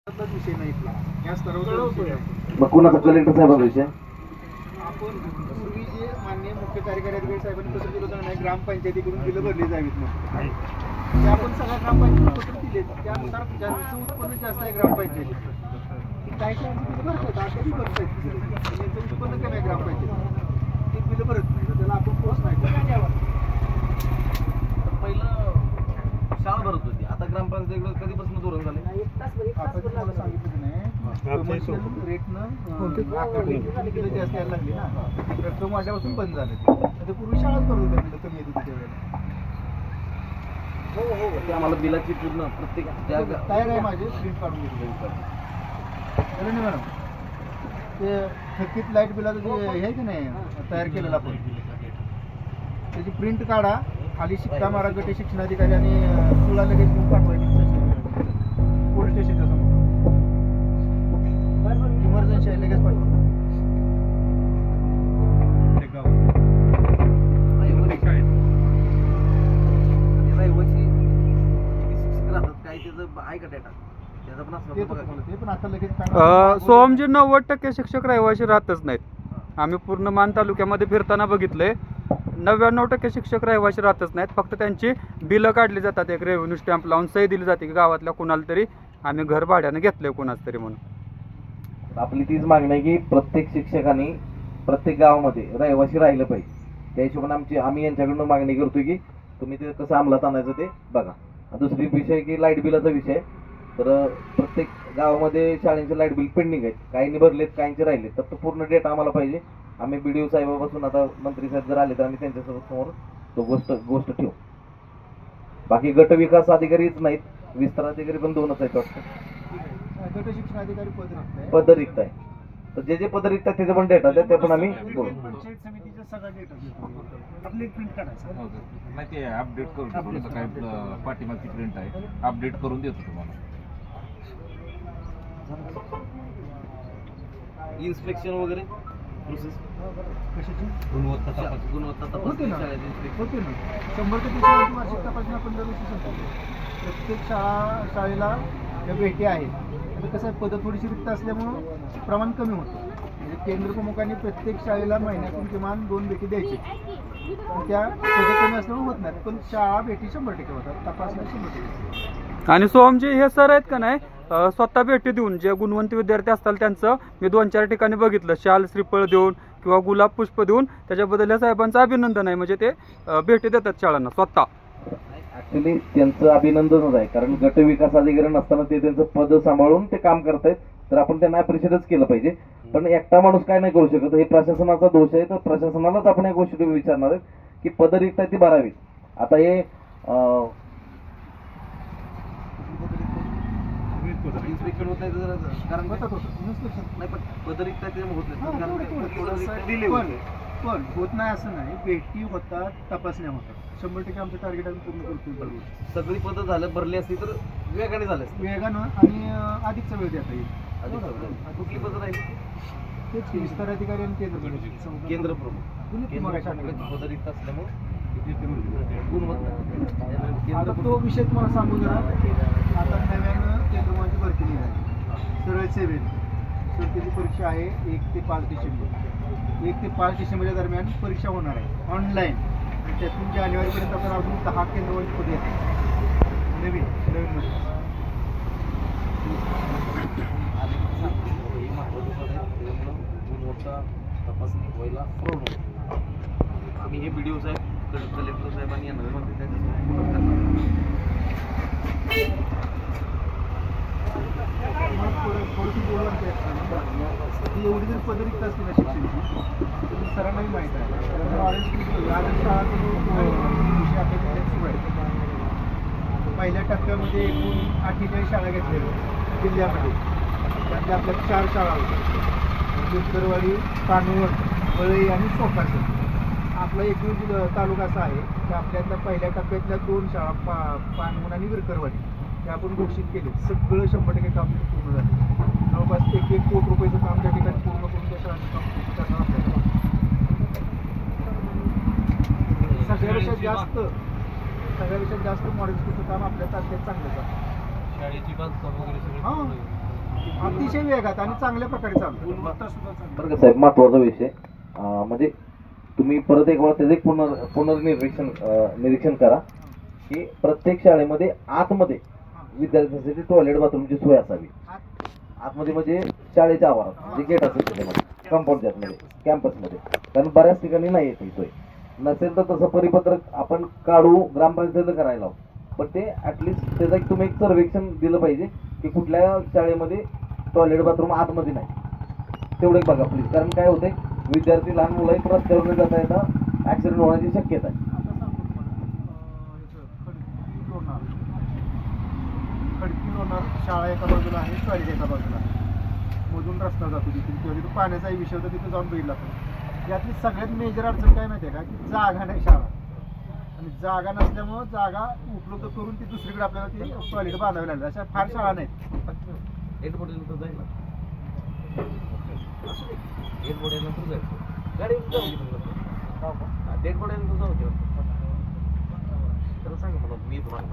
विषय नाही या स्तरावर मग कुणाचा कलेक्टर साहेबांचा विषय आपण पूर्वी जे माननीय मुख्य कार्यकारी अधिकारी साहेबांनी पत्र दिलं होतं नाही ग्रामपंचायतीकडून बिलं भरली जावीत म्हणून ते आपण सगळ्या ग्रामपंचायतीला पत्र दिले त्यानुसार ज्यांचं उत्पन्न जास्त आहे ग्रामपंचायतीत काही बिलं भरतात आता बी भरत आहेत ज्यांचं उत्पन्न कमी आहे ग्रामपंचायतीत ते बिलं भरत नाही तर त्याला आपण पोच नाही पहिलं शाळा भरत होती आता ग्रामपंचायत कधीपासून धोरण झाले आपण तुम्हाला सांगितलं नाही रेटनं बिलं जास्त यायला लागली ना रक्कम वाढल्यापासून बंद झालं ते पूर्वी शाळाच करत होत्या बिलं कमी येत होती त्यावेळेला हो ते आम्हाला बिलाची पूर्ण प्रत्येक तयार आहे माझे प्रिंट काढून घेतलं नाही मॅडम ते थकीत लाईट बिलाचं जे हे आहे की नाही तयार केलेलं आपण त्याची प्रिंट काढा खाली शिक्का मारा गट शिक्षणाधिकारी आणि तुला लगेच घेऊन पाठवायची पोलीस स्टेशनच्या समोर इमर्जन्सी आहे लगेच पाठवा सोमजी 90% शिक्षक रहिवाशी राहतच नाहीत. आम्ही पूर्ण मान तालुक्यामध्ये फिरताना बघितलंय 99% शिक्षक रहिवाशी राहतच नाहीत. फक्त त्यांची बिलं काढली जातात एक रेव्हेन्यू स्टॅम्प लावून सही दिली जाते की गावातल्या कुणाला तरी आम्ही घर भाड्याने घेतलंय कुणाच तरी म्हणून. आपली तीच मागणी आहे की प्रत्येक शिक्षकांनी प्रत्येक गावामध्ये रहिवाशी राहिलं पाहिजे. त्या हिशोबाने आम्ही यांच्याकडून मागणी करतोय की तुम्ही ते कसं अंमलात आणायचं ते बघा. दुसरी विषय की लाईट बिलाचा विषय तर प्रत्येक गावामध्ये शाळेंचे लाईट बिल पेंडिंग आहेत काहींनी भरलेत काहींचे राहिलेत तर तो पूर्ण डेटा आम्हाला पाहिजे. आम्ही BDO साहेबापासून आता मंत्री साहेब जर आले तर आम्ही त्यांच्यासोबत समोर तो गोष्ट ठेवू. बाकी गट विकास अधिकारीच नाहीत विस्तार अधिकारी पण 2च आहेत वाटतं. गट शिक्षण अधिकारी पद रिक्त आहे तर जे पद रिक्त आहे त्याचे पण डेटा द्या ते पण आम्ही बोलू. पंचायत समितीचा सगळा डेटा आपली प्रिंट काढायचा नाही ते अपडेट करून काय पाठीमागची प्रिंट आहे अपडेट करून देतो तुम्हाला. इन्स्पेक्शन वगैरे प्रोसेस कशाची गुणवत्ता तपास होते ना 100% शाळेची वार्षिक तपासणी आपण दरवर्षी सांगतो. प्रत्येक शाळेला ज्या भेटी आहेत आता कसं आहे पदं थोडीशी रिक्त असल्यामुळं प्रमाण कमी होतं. म्हणजे केंद्र प्रमुखांनी प्रत्येक शाळेला महिन्यातून किमान 2 भेटी द्यायची त्या पदं कमी असल्यामुळे होत नाहीत पण शाळा भेटी 100% होतात तपासण्या 100%. आणि सोमजी हे सर आहेत का नाही स्वतः भेटी देऊन जे गुणवंत विद्यार्थी असतात त्यांचं मी 2-4 ठिकाणी बघितलं शाल श्रीफळ देऊन किंवा गुलाब पुष्प देऊन त्याच्याबद्दल या साहेबांचं अभिनंदन आहे. म्हणजे ते भेटी देतात शाळांना स्वतः. ऍक्च्युली त्यांचं अभिनंदनच आहे कारण गट विकास अधिकारी नसताना ते त्यांचं पद सांभाळून ते काम करतायत तर आपण त्यांना अप्रिशिएटच केलं पाहिजे. पण एकटा माणूस काय नाही करू शकत हे प्रशासनाचा दोष आहे तर प्रशासनालाच आपण या गोष्टी विचारणार आहेत की पद रिक्त आहे ती भरावीत. आता हे इन्स्पेक्शन होत नाही कारण नाही पण पद रिक्त आहे पण होत नाही असं नाही. भेटी होतात तपासण्या होतात 100% आमचं टार्गेट आम्ही पूर्ण करतो. सगळी पदं झालं भरली असती तर वेगाने झालं वेगानं आणि अधिकचा वेळ देता येईल. कुठली पदं राहील तेच विस्तार अधिकारी आणि केंद्र प्रमुख पदं रिक्त असल्यामुळे आता तो विषय तुम्हाला सांगू जरा. आता नव्यानं केंद्रमाची भरती निघाली सरळ सेवेत तर त्याची परीक्षा आहे 1 ते 5 डिसेंबर. 1 ते 5 डिसेंबरच्या दरम्यान परीक्षा होणार आहे ऑनलाईन आणि त्यातून जानेवारीपर्यंत आपण अजून 10 केंद्रवाची पदे येतात नवीन गुणवत्ता तपासणी व्हायला आम्ही हे BDO साहेब कलेक्टर साहेबांनी यांना म्हणते ती एवढी जर पदं रिक्त असते ना शिक्षणाची सरांनाही माहीत आहे. ऑरेंज शाळा सुरू आहे. पहिल्या टप्प्यामध्ये एकूण 48 शाळा घेतल्या जिल्ह्यामध्ये त्यातल्या आपल्या 4 शाळा होत्या विरकरवाडी कानवड वळई आणि सोपासर. आपला एकूण तालुका असा आहे की आपल्यातल्या पहिल्या टप्प्यातल्या 2 शाळा पानवड आणि विरकरवाडी त्या आपण घोषित केले. सगळं 100% काम पूर्ण झालं. जवळपास 1 कोटी रुपयाचं काम त्या ठिकाणी पूर्ण करून त्या शाळांचं काम करणार आपल्याला. सगळ्यापेक्षा जास्त मॉडेल स्कूलचं काम आपल्या तालुक्यात चांगलं आहे. शाळेची बांधकाम वगैरे हां अतिशय वेगात आणि चांगल्या प्रकारे चालू आहे. गुणवत्ता सुद्धा चांगली बरं का साहेब, महत्वाचा विषय म्हणजे तुम्ही परत एक वेळा त्याचं एक निरीक्षण करा की प्रत्येक शाळेमध्ये आतमध्ये विद्यार्थ्यांसाठी टॉयलेट बाथरूमची सोय असावी. आतमध्ये म्हणजे शाळेच्या आवारात जे गेट असेल त्याच्यामध्ये, कंपाऊंडच्या आतमध्ये, कॅम्पसमध्ये, कारण बऱ्याच ठिकाणी नाही येत ही सोय. नसेल तर तसं परिपत्रक आपण काढू, ग्रामपंचायतीला करायला लावू, पण ते ऍटलिस्ट त्याचं एक तुम्ही एक सर्वेक्षण दिलं पाहिजे की कुठल्या शाळेमध्ये टॉयलेट बाथरूम आतमध्ये नाही, तेवढं एक बघा प्लीज. कारण काय होतंय, विद्यार्थी लहान मुलं एक रस्त्यावर जाता येता ऍक्सिडेंट होण्याची शक्यता आहे. आता सांगतो तुम्हाला, खडकी लोणार शाळा एका बाजूला आहे, टॉयलेट एका बाजूला आहे, मधून रस्ता जातो तिथून, किंवा तिथं पाण्याचाही विषय होता, तिथं जाऊन बघितला पण यातली सगळ्यात मेजर अडचण काय माहिती आहे का, की जागा नाही शाळा, आणि जागा नसल्यामुळं जागा उपलब्ध करून ती दुसरीकडे आपल्याला ती टॉयलेट बांधावी लागली. अशा फार शाळा नाहीत.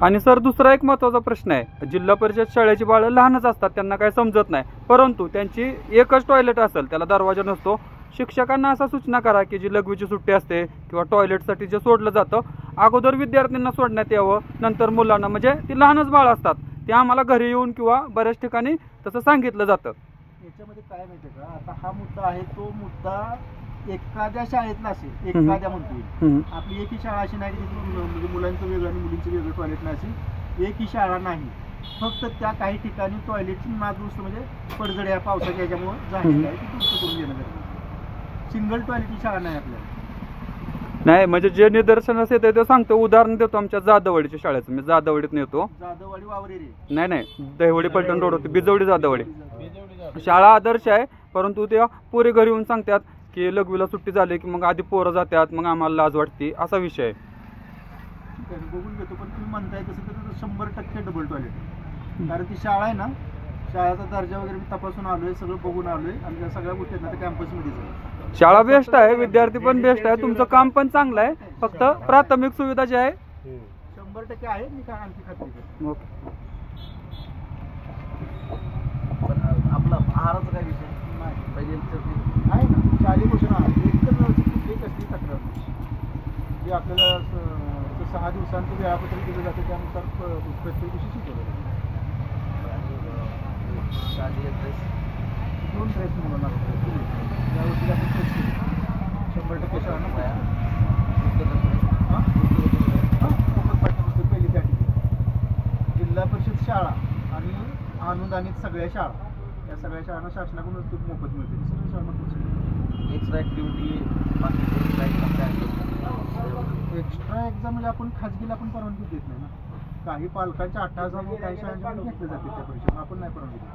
आणि सर दुसरा एक महत्त्वाचा प्रश्न आहे, जिल्हा परिषद शाळेची बाळं लहानच असतात, त्यांना काही समजत नाही, परंतु त्यांची एकच टॉयलेट असेल, त्याला दरवाजा नसतो. शिक्षकांना असा सूचना करा की जी लघवीची सुट्टी असते किंवा टॉयलेटसाठी जे सोडलं जातं, अगोदर विद्यार्थ्यांना सोडण्यात यावं, नंतर मुलांना, म्हणजे ती लहानच बाळं असतात, ते आम्हाला घरी येऊन किंवा बऱ्याच ठिकाणी तसं सांगितलं जातं. याच्यामध्ये काय माहितीये का, आता हा मुद्दा आहे, तो मुद्दा एखाद्या शाळेतला असेल, एखाद्या म्हणतोय, आपली एकही शाळा अशी नाही की म्हणजे मुलांचं वेगळं आणि मुलींचं वेगळं टॉयलेट नाही, अशी एकही शाळा नाही. फक्त त्या काही ठिकाणी टॉयलेटची नादुरुस्त म्हणजे पडझड्या पावसाच्या याच्यामुळे झालेली आहे, ती दुरुस्त करून देणं गरजेचं. सिंगल टॉयलेटची शाळा नाही आपल्याला. नाही म्हणजे जे निदर्शनास येते ते सांगतो. उदाहरण देतो आमच्या जाधववाडीच्या शाळेचं, मी जाधववाडीत नेतो. जाधववाडी वावरेरी नाही दहिवडी पलटण रोड होती, बिजवडी जाधववाडी. शाळा आदर्श आहे, परंतु त्या पोरे घरी येऊन सांगतात की लघवीला सुट्टी झाली की मग आधी पोरं जातात, मग आम्हाला लाज वाटते, असा विषय आहे. ठीक आहे, बघून घेतो, पण तुम्ही म्हणताय तसं तर 100% डबल टॉयलेट. कारण ती शाळा आहे ना, शाळेचा दर्जा वगैरे मी तपासून आलोय, सगळं बघून आलोय, आणि त्या सगळ्या गोष्टी आहेत ना कॅम्पसमध्येच आहे. शाळा बेस्ट आहे, विद्यार्थी पण बेस्ट आहे, तुमचं काम पण चांगलं आहे, फक्त प्राथमिक सुविधा जे आहे 100% आहे. मी काय आणखी खात्री करतो. आपला आहाराचा काय विषय आहे ना, शालेय पोषण आहार एकदम व्यवस्थित, कुठली कसली तक्रार नाही. जे आपल्याला 6 दिवसांचं वेळापत्रक दिलं जातं, त्यानुसार प्रत्येक दिवशी शिकवलं जातं. दोन ड्रेस मुलांना यावर्षी आपण टेस्ट केली 100% शाळांना पाठ्यपुस्तक पहिली कॅटेगरी. जिल्हा परिषद शाळा आणि अनुदानित सगळ्या शाळा, या सगळ्या शाळांना शासनाकडून मोफत मिळते. सगळ्या शाळांना एक्स्ट्रा ऍक्टिव्हिटी, एक्स्ट्रा एक्झाम म्हणजे आपण खाजगीला आपण परवानगी देत नाही ना. काही पालकांच्या 8,000 काही शाळांच्या घेतले जाते त्या परीक्षा, आपण नाही परवानगी देत.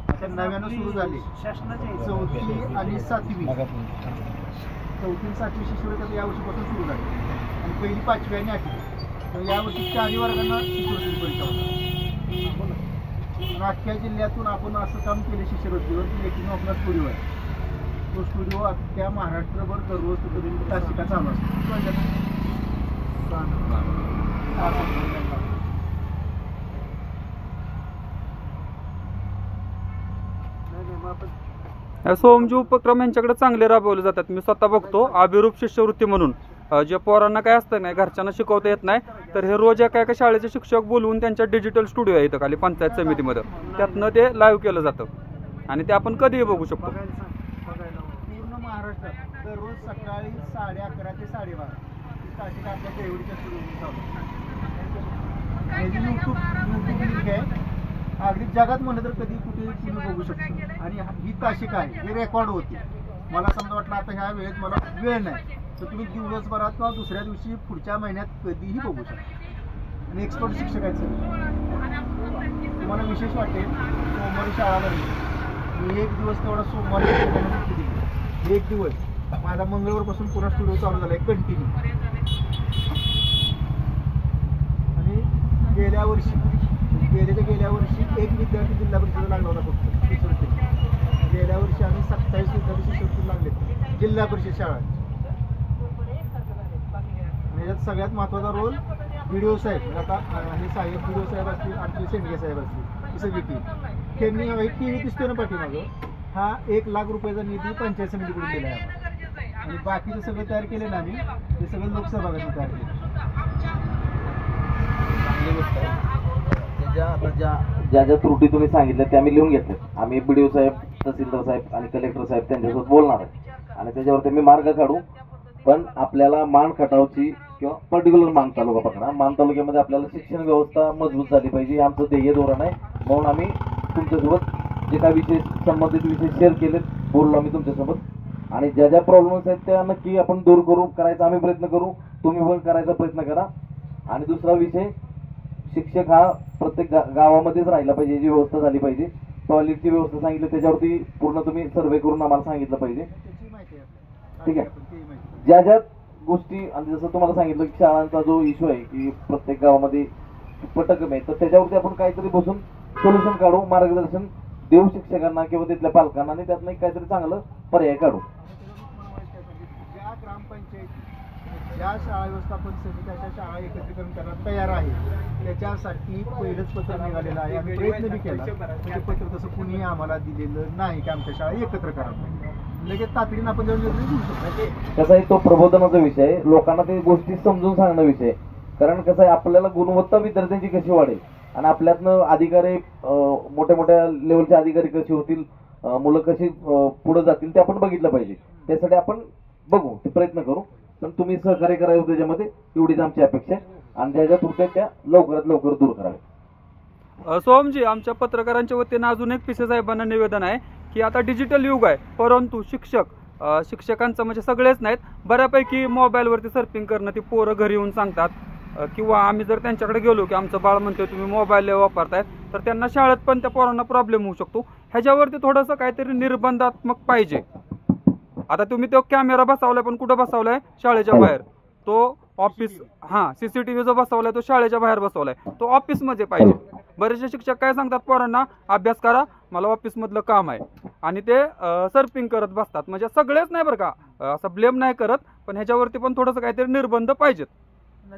आता नव्यानं सुरू झाली 4थी आणि 7वी, 4थी 7वी शिष्यवृत्ती यावर्षीपासून सुरू झाली, आणि पहिली 5वी आणि 8वी. तर यावर्षी 4ही वर्गांना शिष्यवृत्तीची परीक्षा होणार. आणि अख्ख्या जिल्ह्यातून आपण असं काम केलं शिष्यवृत्तीवर की मेकिंग ऑफ स्टुडिओ आहे. तो स्टुडिओ अख्ख्या महाराष्ट्रभर दररोज तिथं तासिका चालू असतो. सोमजी उपक्रम यांच्याकडे चांगले राबवले जातात. मी स्वतः बघतो, अभिरूप शिष्यवृत्ती म्हणून जे पोरांना काय असतं नाही, घरच्यांना शिकवता येत नाही, तर हे रोज एका एका शाळेचे शिक्षक बोलवून त्यांच्या डिजिटल स्टुडिओ आहे इथं खाली पंचायत समितीमध्ये, त्यातनं ते लाईव्ह केलं जातं आणि ते आपण कधीही बघू शकतो. पूर्ण महाराष्ट्रात दररोज सकाळी 11:30 ते 12:30 तासिका आपल्या देवडीच्या स्टुडिओ चालू. यूट्यूब लिंक आहे, अगदी जगात म्हणलं तर कधी कुठे तुम्ही बघू शकता. आणि ही तासिका आहे, ही रेकॉर्ड होती. मला समजा वाटलं आता ह्या वेळेत मला वेळ नाही, तर तुम्ही दिवसभरात किंवा दुसऱ्या दिवशी पुढच्या महिन्यात कधीही बघू शकता. आणि एक्सपर्ट शिक्षक आहेत सर. तुम्हाला विशेष वाटेल, सोमवारी शाळा भरली, मी एक दिवस तेवढा सोमवारी सुट्टी दिली. एक दिवस माझा मंगळवारपासून पुन्हा स्टुडिओ चालू झाला आहे कंटिन्यू. आणि गेल्या वर्षी एक विद्यार्थी जिल्हा परिषदेला लागला होता फक्त शिष्यवृत्ती. गेल्या वर्षी आम्ही 27 विद्यार्थी शिष्यवृत्ती लागले जिल्हा परिषद शाळा. आणि याच्यात सगळ्यात महत्त्वाचा रोल व्हिडिओ साहेब, आता हे साहेब व्हिडिओ साहेब असतील, आमचे शेंडगे साहेब असतील, ही सगळी टीम. मुख्यांनी टीव्ही दिसतोय ना पाठीमागं, हा 1 लाख रुपयाचा निधी पंचायत समितीकडून दिला आहे आम्हाला. आणि बाकीचं सगळं तयार केलं ना आम्ही, ते सगळं लोकसहभागातून तयार केलं. ज्या ज्या त्रुटी तुम्ही सांगितल्या त्या आम्ही लिहून घेतल्या. आम्ही BDO साहेब, तहसीलदार साहेब आणि कलेक्टर साहेब त्यांच्यासोबत बोलणार आहे आणि त्याच्यावरती मी मार्ग काढू. पण आपल्याला मान खटावची किंवा पर्टिक्युलर मान तालुका पकडा, मान तालुक्यामध्ये आपल्याला शिक्षण व्यवस्था मजबूत झाली पाहिजे, हे आमचं ध्येय धोरण आहे. म्हणून आम्ही तुमच्यासोबत जे काही विषय संबंधित विषय शेअर केले, बोललो आम्ही तुमच्यासोबत. आणि ज्या ज्या प्रॉब्लेम्स आहेत त्या नक्की आपण दूर करू, करायचा आम्ही प्रयत्न करू, तुम्ही पण करायचा प्रयत्न करा. आणि दुसरा विषय, शिक्षक हा प्रत्येक गावामध्येच राहिला पाहिजे, याची व्यवस्था झाली पाहिजे. टॉयलेटची व्यवस्था सांगितली त्याच्यावरती पूर्ण तुम्ही सर्वे करून आम्हाला सांगितलं पाहिजे. त्याची माहिती आहे ठीक आहे. आपल्याला. ती माहिती. ज्या ज्या गोष्टी, आणि जसं तुम्हाला सांगितलं की शाळांचा जो इश्यू आहे की प्रत्येक गावामध्ये पटकमी आहे, तर त्याच्यावरती आपण काहीतरी बसून सोल्युशन काढू, मार्गदर्शन देऊ शिक्षकांना किंवा तिथल्या पालकांना, आणि त्यातनं काहीतरी चांगलं पर्याय काढू. ज्या ग्रामपंचायत, ज्या शाळा व्यवस्थापन समिती अशा शाळा एकत्रीकरण करायला तयार आहे, त्याच्यासाठी पहिलंच पत्र निघालेलं आहे. आम्ही प्रयत्न बी केला, ते पत्र तसं कुणी आम्हाला दिलेलं नाही की आमच्या शाळा एकत्र करा. लगेच तातडीनं आपण जाऊन निर्णय घेऊ शकतो. कसं आहे, तो प्रबोधनाचा विषय आहे, लोकांना ते गोष्टी समजून सांगणं विषय आहे. कारण कसं आहे, आपल्याला गुणवत्ता विद्यार्थ्यांची कशी वाढेल आणि आपल्यातनं अधिकारी, मोठ्या मोठ्या लेवलचे अधिकारी कसे होतील, मुलं कशी पुढे जातील, ते आपण बघितलं पाहिजे. त्यासाठी आपण बघू, ते प्रयत्न करू. पण तुम्ही सहकार्य करावं त्याच्यामध्ये, एवढीच आमची अपेक्षा आहे. आणि ज्या ज्या त्रुटी आहेत त्या लवकरात लवकर दूर कराव्या. सोहमजी, आमच्या पत्रकारांच्या वतीनं अजून एक पिसे साहेबांना निवेदन आहे की आता डिजिटल युग आहे, परंतु शिक्षकांचं म्हणजे सगळेच नाहीत, बऱ्यापैकी मोबाईलवरती सर्फिंग करणं, ती पोरं घरी येऊन सांगतात, किंवा आम्ही जर त्यांच्याकडे गेलो की आमचं बाळ म्हणतोय तुम्ही मोबाईल वापरताय, तर त्यांना शाळेत पण त्या पोरांना प्रॉब्लेम होऊ शकतो. ह्याच्यावरती थोडंसं काहीतरी निर्बंधात्मक पाहिजे. आता तुम्ही तो कॅमेरा बसवलाय, पण कुठं बसवलाय? शाळेच्या बाहेर. तो ऑफिस, CCTV जो बसवलाय तो शाळेच्या बाहेर बसवलाय, तो ऑफिसमध्ये पाहिजे. बरेचसे शिक्षक काय सांगतात पोरांना, अभ्यास करा, मला ऑफिसमधलं काम आहे, आणि ते सर्फिंग करत बसतात. म्हणजे सगळेच नाही बरं का, असं ब्लेम नाही करत, पण ह्याच्यावरती पण थोडंसं काहीतरी निर्बंध पाहिजेत.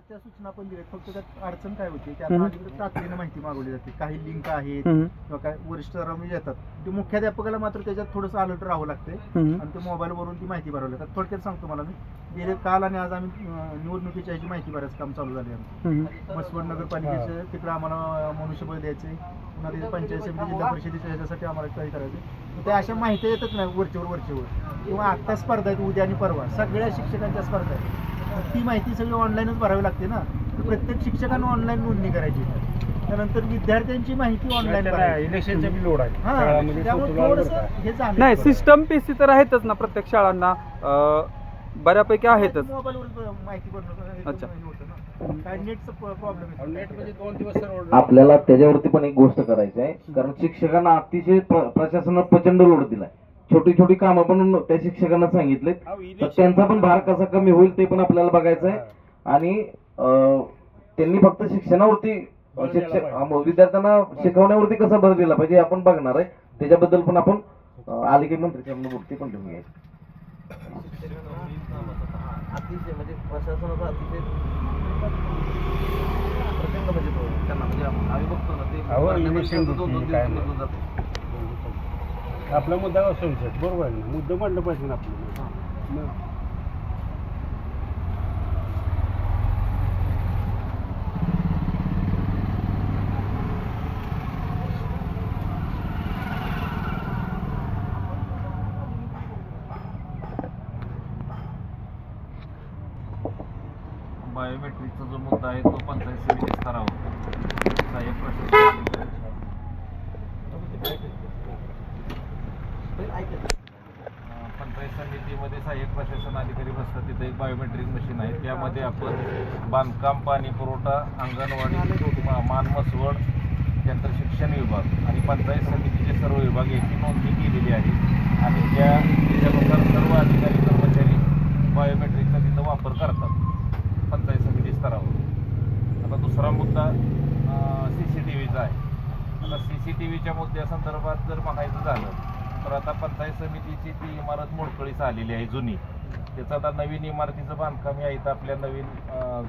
त्या सूचना पण दिल्या. फक्त त्यात अडचण काय होती की आता तातडीनं माहिती मागवली जाते. काही लिंक आहेत किंवा काय वरिष्ठ येतात, ते मुख्याध्यापकाला मात्र त्याच्यात थोडंसं अलर्ट राहावं लागते आणि ते मोबाईलवरून ती माहिती भरावी लागतात. थोडक्यात सांगतो मला, मी गेले काल आणि आज आम्ही निवडणुकीच्या ह्याची माहिती भरायचं काम चालू झाले आमचं. मसवड नगरपालिकेचं तिकडे आम्हाला मनुष्यबळ द्यायचे, पुन्हा तिथे पंचायत समिती, जिल्हा परिषदेच्या ह्याच्यासाठी आम्हाला काही करायचं. त्या अशा माहिती येतच नाही वरचेवर. किंवा आत्ता स्पर्धा आहेत, उद्या आणि परवा सगळ्या शिक्षकांच्या स्पर्धा आहेत. ती माहिती सगळी ऑनलाईनच भरावी लागते ना. तर प्रत्येक शिक्षकांना ऑनलाईन नोंदणी करायची, त्यानंतर विद्यार्थ्यांची माहिती ऑनलाईन इलेक्शनचा बी लोड आहे. त्यामुळे थोडंसं हे झालं. नाही, सिस्टम PC तर आहेतच ना प्रत्येक शाळांना, बऱ्यापैकी आहेतच. मोबाईलवर माहिती भरणं होतं ना, काय नेटचा प्रॉब्लेम आहे. नेट म्हणजे 2 दिवस सर्व्हर. आपल्याला त्याच्यावरती पण एक गोष्ट करायची आहे, कारण शिक्षकांना अतिशय प्रशासनानं प्रचंड लोड दिलाय. छोटी छोटी कामं पण त्या शिक्षकांना सांगितले, तर त्यांचा पण भार कसा कमी होईल ते पण आपल्याला बघायचं आहे. आणि त्यांनी फक्त शिक्षणावरती, विद्यार्थ्यांना शिकवण्यावरती कसा भर दिला पाहिजे आपण बघणार आहे. त्याच्याबद्दल पण आपण आले की मंत्र्यांच्या मूर्ती पण लिहून घ्यायची. अतिशय म्हणजे प्रशासनाचा अतिशय प्रचंड म्हणजे त्यांना, म्हणजे आम्ही बघतो ना ते आपला मुद्दा असतो बरोबर आहे ना, मुद्दा मांडलं पाहिजे ना आपल्याला. बायोमेट्रिकचा जो मुद्दा आहे तो पंचायत समिती स्तरावर साहेब प्रशासन, पंचायत समितीमध्ये सहाय्यक प्रशासन अधिकारी बसतात. तिथे एक बायोमेट्रिक मशीन आहे, त्यामध्ये आपण बांधकाम, पाणी पुरवठा, अंगणवाडी, मानमसवड, त्यानंतर शिक्षण विभाग आणि पंचायत समितीचे सर्व विभाग याची नोंदणी केलेली आहे. आणि त्याच्यानुसार सर्व अधिकारी कर्मचारी बायोमेट्रिकचा तिथं वापर करतात पंचायत समिती स्तरावर. आता दुसरा मुद्दा CCTVचा आहे. आता CCTVच्या मुद्द्यासंदर्भात जर म्हणायचं झालं तर आता पंचायत समितीची ती इमारत मोडकळीस आलेली आहे जुनी. त्याचं आता नवीन इमारतीचं बांधकाम आहे, इथं आपल्या नवीन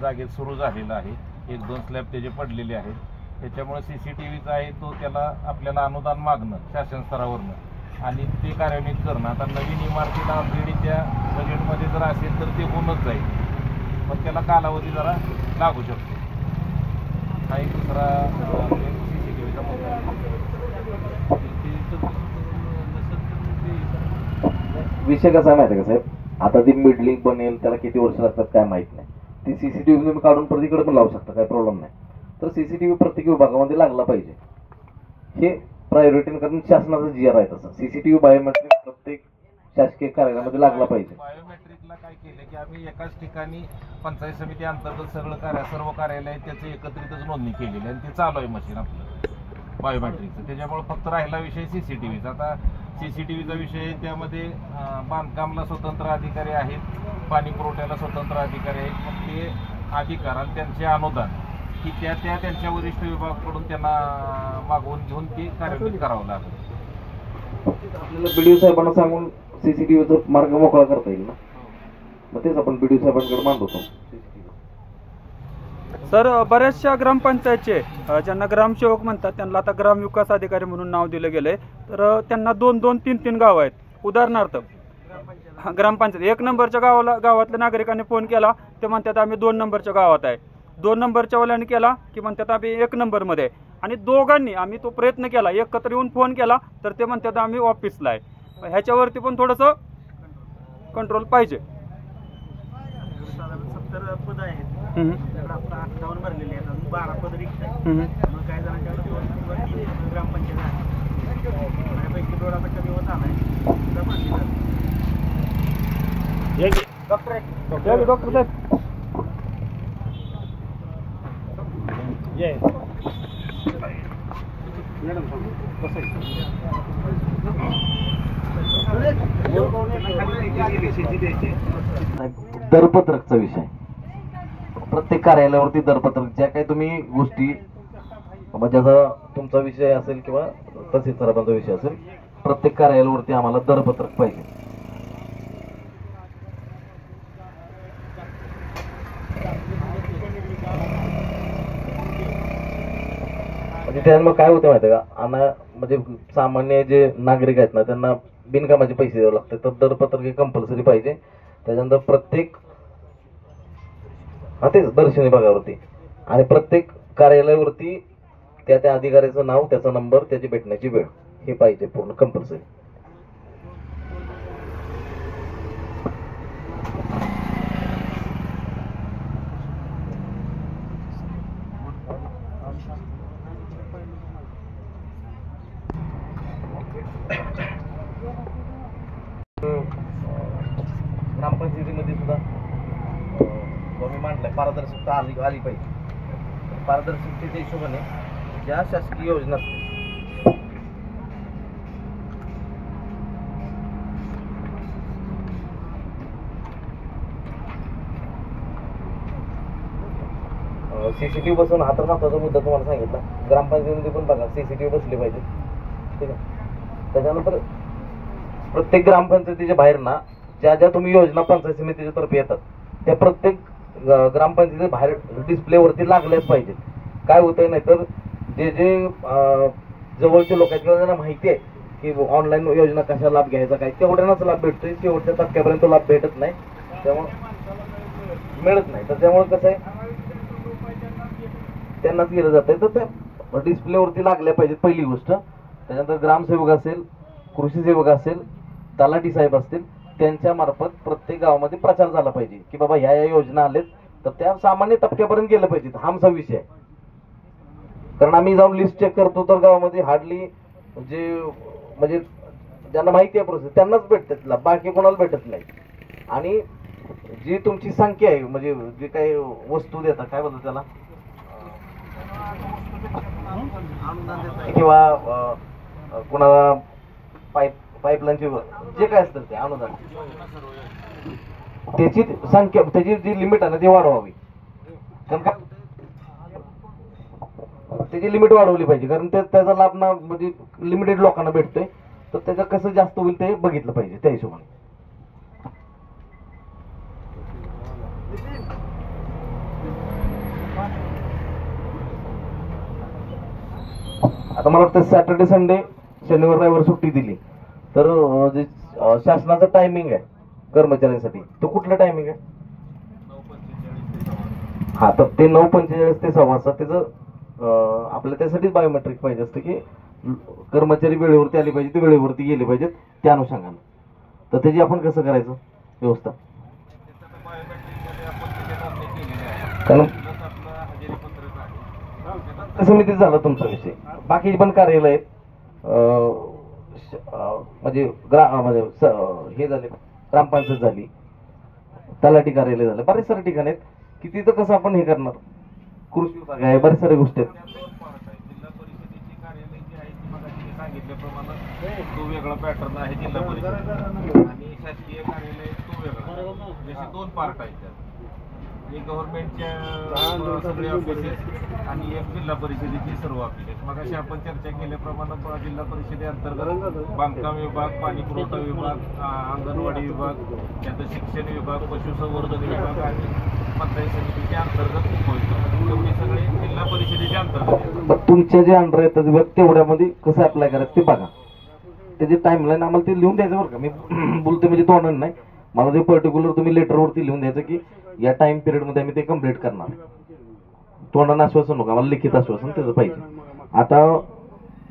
जागेत सुरू झालेलं आहे. 1-2 स्लॅब त्याचे पडलेले आहेत. त्याच्यामुळे CCTVचा आहे तो त्याला आपल्याला अनुदान मागणं शासन स्तरावरनं आणि ते कार्यान्वित करणं. आता नवीन इमारतीला ऑलरेडीच्या बजेटमध्ये जर असेल तर ते होऊनच जाईल, पण त्याला कालावधी जरा लागू शकतो. हा एक दुसरा CCTVचा मुद्दा आहे. विषय कसा आहे माहिती आहे का साहेब, आता ती बिल्डिंग बनेल त्याला किती वर्ष लागतात काय माहित नाही. ती CCTV तुम्ही काढून प्रत्येकडे पण लावू शकता, काय प्रॉब्लेम नाही. तर CCTV प्रत्येक विभागामध्ये लागला पाहिजे, हे प्रायोरिटीने, कारण शासनाचा GR आहे तसा. CCTV बायोमेट्रिक प्रत्येक शासकीय कार्यालयामध्ये लागला पाहिजे. बायोमेट्रिकला काय केलं की आम्ही एकाच ठिकाणी पंचायत समिती अंतर्गत सर्व कार्यालय त्याचे एकत्रितच नोंदणी केलेली आणि ते चालू आहे मशीन आपलं बायोमेट्रिकचं. त्याच्यामुळे फक्त राहिला विषय CCTVचा. आता CCTVचा विषय त्यामध्ये बांधकामला स्वतंत्र अधिकारी आहेत, पाणी पुरवठ्याला स्वतंत्र अधिकारी आहेत. मग ते अधिकार आणि त्यांचे अनुदान की त्यांच्या वरिष्ठ विभागाकडून त्यांना मागवून घेऊन ते कार्यान्वित करावं लागतं. आपल्याला BDO साहेबांना सांगून CCTVचा मार्ग मोकळा करता येईल ना, मग तेच आपण BDO साहेबांकडे मांडतो. सर, बऱ्याचशा ग्रामपंचायतचे ज्यांना ग्रामसेवक म्हणतात त्यांना आता ग्रामविकास अधिकारी म्हणून नाव दिलं गेलंय. तर त्यांना 2-2, 3-3 गाव आहेत. उदाहरणार्थ ग्रामपंचायत 1 नंबरच्या गावातल्या नागरिकांनी फोन केला, ते म्हणतात आम्ही 2 नंबरच्या गावात आहे. 2 नंबरच्या वाल्याने केला की म्हणतात आम्ही 1 नंबरमध्ये आहे. आणि दोघांनी आम्ही तो प्रयत्न केला, एकत्र येऊन फोन केला तर ते म्हणतात आम्ही ऑफिसला आहे. ह्याच्यावरती पण थोडंसं कंट्रोल पाहिजे. 70 पद आहेत आपल्याकडे, आता 58 भरलेले आहेत, अजून 12 पद रिक्त आहेत. मग काय जणांच्याकडे 2 किंवा 3 ग्रामपंचायत आहेत. बऱ्यापैकी डोळापट्टा दिवस आलाय सुद्धा भरली जाते. डॉक्टर साहेब दरपत्रकचा विषय, प्रत्येक कार्यालयावरती दरपत्रक, ज्या काही तुम्ही गोष्टी म्हणजे आता तुमचा विषय असेल किंवा तहसील सराफांचा विषय असेल, प्रत्येक कार्यालयावरती आम्हाला दरपत्रक पाहिजे. म्हणजे त्यामुळे काय होतं माहिती आहे का, म्हणजे सामान्य जे नागरिक आहेत ना त्यांना बिनकामाचे पैसे द्यावे लागतात. तर दरपत्रक हे कंपल्सरी पाहिजे. त्याच्यानंतर प्रत्येक तेच दर्शनी भागावरती आणि प्रत्येक कार्यालयावरती त्या अधिकाऱ्याचं नाव, त्याचा नंबर, त्याची भेटण्याची वेळ हे पाहिजे पूर्ण कंपल्सरी. ग्रामपंचायतीमध्ये सुद्धा मी म्हटलंय पारदर्शकता आली पाहिजे. पारदर्शकतेच्या हिशोबाने ज्या शासकीय योजना CCTV बसवून हा तर महत्वाचा मुद्दा तुम्हाला सांगितला. ग्रामपंचायतीमध्ये पण बघा CCTV बसले पाहिजे, ठीक आहे. त्याच्यानंतर प्रत्येक ग्रामपंचायतीच्या बाहेर ना ज्या तुम्ही योजना पंचायत समितीच्या तर्फे येतात त्या प्रत्येक ग्रामपंचायतीच्या बाहेर डिस्प्लेवरती लागल्याच पाहिजेत. काय होतंय नाही तर जे जवळचे लोक आहेत किंवा त्यांना माहिती आहे की ऑनलाईन योजना कशा लाभ घ्यायचा काय, तेवढ्यानाच लाभ भेटतोय, शेवटच्या टप्प्यापर्यंत लाभ भेटत नाही, त्यामुळे मिळत नाही. तर त्यामुळे कसं आहे त्यांनाच गेलं जात आहे. तर त्या डिस्प्लेवरती लागल्या पाहिजेत पहिली गोष्ट. त्याच्यानंतर ग्रामसेवक असेल, कृषी सेवक असेल, तलाठी साहेब असतील, त्यांच्या मार्फत प्रत्येक गावामध्ये प्रचार झाला पाहिजे की बाबा ह्या योजना आलेत, तर त्या सामान्य टप्प्यापर्यंत गेलं पाहिजे. हा आमचा विषय आहे. कारण आम्ही जाऊन लिस्ट चेक करतो तर गावामध्ये हार्डली म्हणजे ज्यांना माहिती आहे प्रोसेस त्यांनाच भेटतात, बाकी कोणाला भेटत नाही. आणि जी तुमची संख्या आहे म्हणजे जे काही वस्तू देतात काय बोलतात त्याला किंवा कोणाला पाईपलाईनचे जे काय असतं ते अनुदान, त्याची संख्या, त्याची जी लिमिट आहे ना ती वाढवावी. कारण काय त्याची लिमिट वाढवली पाहिजे, कारण त्याचा लाभ ना म्हणजे लिमिटेड लोकांना भेटतोय, तर त्याचं कसं जास्त होईल ते बघितलं पाहिजे त्या हिशोबाने. आता मला वाटतं सॅटर्डे संडे शनिवार रविवार सुट्टी दिली तर जे शासनाचं टायमिंग आहे कर्मचाऱ्यांसाठी तो कुठला टायमिंग आहे? 9:45 हा, तर ते 9:45 ते 7:15 त्याचं आपल्याला त्यासाठीच बायोमेट्रिक पाहिजे असतं की कर्मचारी वेळेवरती आले पाहिजे, ते वेळेवरती गेले पाहिजेत त्या अनुषंगाने. तर त्याची आपण कसं करायचं व्यवस्था? कारण समितीत झालं तुमचा विषय, बाकी पण कार्यालय आहेत म्हणजे हे झाले, ग्रामपंचायत झाली, तलाठी कार्यालय झालं, बरेच सारे ठिकाणी आहेत की तिथं कसं आपण हे करणार. कृषी विभाग आहे, बरेच साऱ्या गोष्टी आहेत. जिल्हा परिषदेची कार्यालय जी आहे ती मगाशी सांगितल्याप्रमाणे तो वेगळा पॅटर्न आहे जिल्हा परिषद आणि शासकीय कार्यालय तो वेगळा. जसे 2 पार्ट आहेत त्यात, एक गव्हर्नमेंटच्या सगळे ऑफिसेस आणि एक जिल्हा परिषदेची सर्व ऑफिसेस. मगाशी आपण चर्चा केल्याप्रमाणे जिल्हा परिषदेअंतर्गत बांधकाम विभाग, पाणी पुरवठा विभाग, अंगणवाडी विभाग, त्यानंतर शिक्षण विभाग, पशुसंवर्धन विभाग आणि पंचायत समितीच्या अंतर्गत उपविभाग, एवढे सगळे जिल्हा परिषदेच्या अंतर्गत. मग तुमच्या जे अंडर येतात विभाग तेवढ्यामध्ये कसं अप्लाय करायचं ते बघा. त्याची टाइमलाईन आम्हाला ते लिहून द्यायचं बरं का. मी बोलते म्हणजे तोंडानं नाही, मला ते पर्टिक्युलर तुम्ही लेटरवरती लिहून द्यायचं की या टाइम पिरियडमध्ये आम्ही ते कम्प्लीट करणार. तोंडानं आश्वासन नका, मला लिखित आश्वासन त्याचं पाहिजे. आता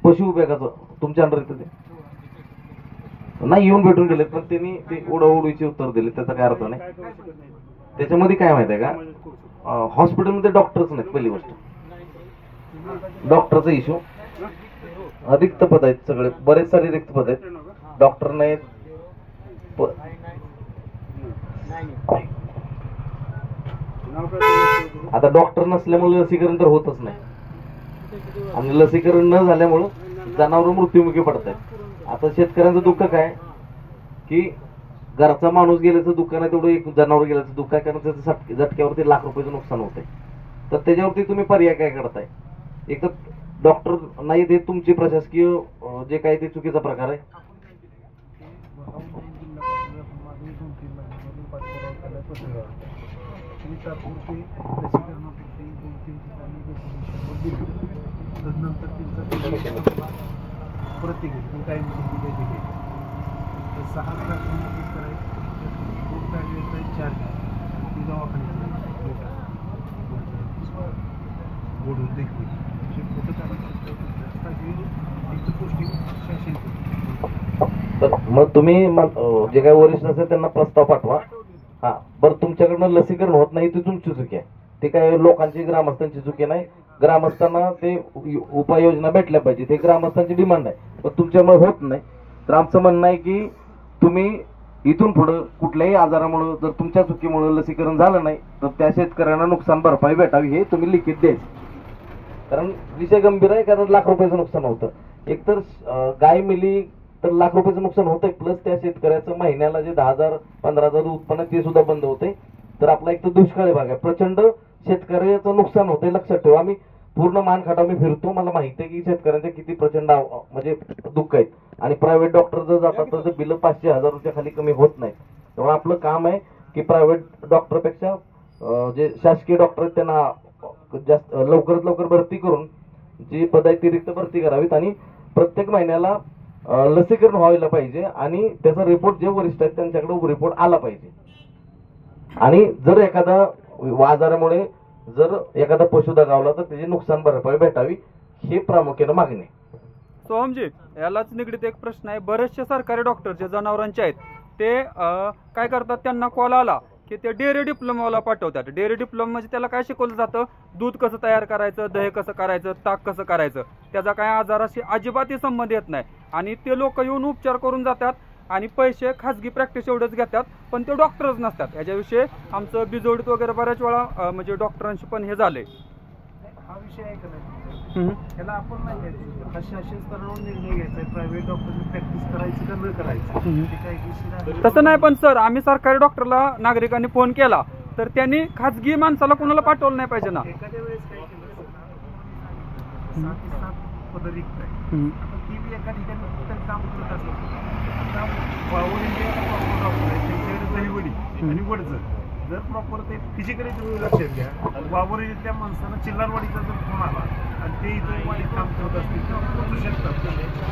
पशु विभागाचं तुमच्या अंडर येतं ते नाही, येऊन भेटून गेले पण त्यांनी ते ओढाओढीचे उत्तर दिले, त्याचा काय अर्थ नाही. त्याच्यामध्ये काय माहिती आहे का, हॉस्पिटलमध्ये डॉक्टरच नाहीत पहिली गोष्ट, डॉक्टरचा इश्यू. रिक्त पद आहेत सगळे, बरेच सारे रिक्त पद आहेत, डॉक्टर नाहीत. आता डॉक्टर नसल्यामुळे लसीकरण तर होतच नाही आणि लसीकरण न झाल्यामुळं जनावर मृत्युमुखी पडत आहेत. आता शेतकऱ्यांचं दुःख काय की घरचा माणूस गेल्याचं दुःख नाही, तेवढं एक जनावर गेल्याचं दुःख आहे, कारण त्याचं झटक्यावरती लाख रुपयाचं नुकसान होतंय. तर त्याच्यावरती तुम्ही पर्याय काय करताय? एक तर डॉक्टर नाही देत, तुमची प्रशासकीय जे काही ते चुकीचा प्रकार आहे. प्रत्येक काही 6 चार्ज ती बोलून देखील मग तुम्ही जे काही वरिष्ठ असेल त्यांना प्रस्ताव पाठवा. हा बरं, तुमच्याकडनं लसीकरण होत नाही ती तुमची चुकी आहे, ते काय लोकांची ग्रामस्थांची चुकी नाही. ग्रामस्थांना ते उपाययोजना भेटल्या पाहिजे, ते ग्रामस्थांची डिमांड आहे, पण तुमच्यामुळे होत नाही. तर आमचं म्हणणं आहे की तुम्ही इथून पुढे कुठल्याही आजारामुळे जर तुमच्या चुकीमुळे लसीकरण झालं नाही तर त्या शेतकऱ्यांना नुकसान भरपाई भेटावी हे तुम्ही लिखित द्यायचं. कारण विषय गंभीर आहे, कारण लाख रुपयाचं नुकसान होतं. एकतर गाय मिली तर लाख रुपयाचं नुकसान होतंय, प्लस त्या शेतकऱ्याचं महिन्याला जे 10,000 15,000 उत्पन्न ते सुद्धा बंद होते. तर आपला एक तर दुष्काळी भाग आहे, प्रचंड शेतकऱ्याचं नुकसान होतंय. लक्षात ठेवा, आम्ही पूर्ण मानखाटा मी फिरतो, मला माहिती आहे की शेतकऱ्यांच्या किती प्रचंड म्हणजे दुःख आहेत. आणि प्रायव्हेट डॉक्टर जर जातात तर बिल 500,000 खाली कमी होत नाही. त्यामुळे आपलं काम आहे की प्रायव्हेट डॉक्टरपेक्षा जे शासकीय डॉक्टर आहेत त्यांना जास्त लवकरात लवकर भरती करून जी पद आहेत ती रिक्त भरती करावीत आणि प्रत्येक महिन्याला लसीकरण व्हायला पाहिजे आणि त्याचा रिपोर्ट जे वरिष्ठ आहेत त्यांच्याकडे रिपोर्ट आला पाहिजे. आणि जर एखादा आजारामुळे जर एखादा पशु दगावला तर त्याची नुकसान भरपाई भेटावी हे प्रामुख्याने मागणी. सोहमजी, यालाच निगडीत एक प्रश्न आहे. बरेचसे सरकारी डॉक्टर जे जनावरांचे आहेत ते काय करतात, त्यांना कॉल आला की ते डेअरी डिप्लोमाला पाठवतात. डेअरी डिप्लोमा म्हणजे त्याला काय शिकवलं जातं, दूध कसं तयार करायचं, दही कसं करायचं, ताक कसं करायचं, त्याचा काय आजाराशी अजिबातही संबंध येत नाही. आणि ते लोक येऊन उपचार करून जातात आणि पैसे खाजगी प्रॅक्टिस एवढंच घेतात, पण ते डॉक्टरच नसतात. याच्याविषयी आमचं बिजोडीत वगैरे बऱ्याच वेळा म्हणजे डॉक्टरांशी पण हे झाले. हा विषय आहे का नाही, त्याला आपण नाही घ्यायचं, हा शासन स्तरावर निर्णय घ्यायचा आहे. प्रायव्हेट डॉक्टरने प्रॅक्टिस करायची का न करायची तसं नाही. पण सर, आम्ही सरकारी डॉक्टरला नागरिकांनी फोन केला तर त्यांनी खाजगी माणसाला कोणाला पाठवलं नाही पाहिजे ना. एखाद्या वेळेस काय केलं, 7 पद रिक्त आहे, ती बी एका ठिकाणी फक्त काम करत असतात. आता ऑल इंडिया डॉक्टर आहे, त्यांच्याकडे दहिवडी आणि वडजर जर प्रॉपर ते फिजिकली तुम्ही लक्षात घ्या, वावरीतल्या माणसानं चिल्लारवाडीचा जर फोन आला आणि ते इथं वाईट काम करत असतील तर पोहोचू शकतात,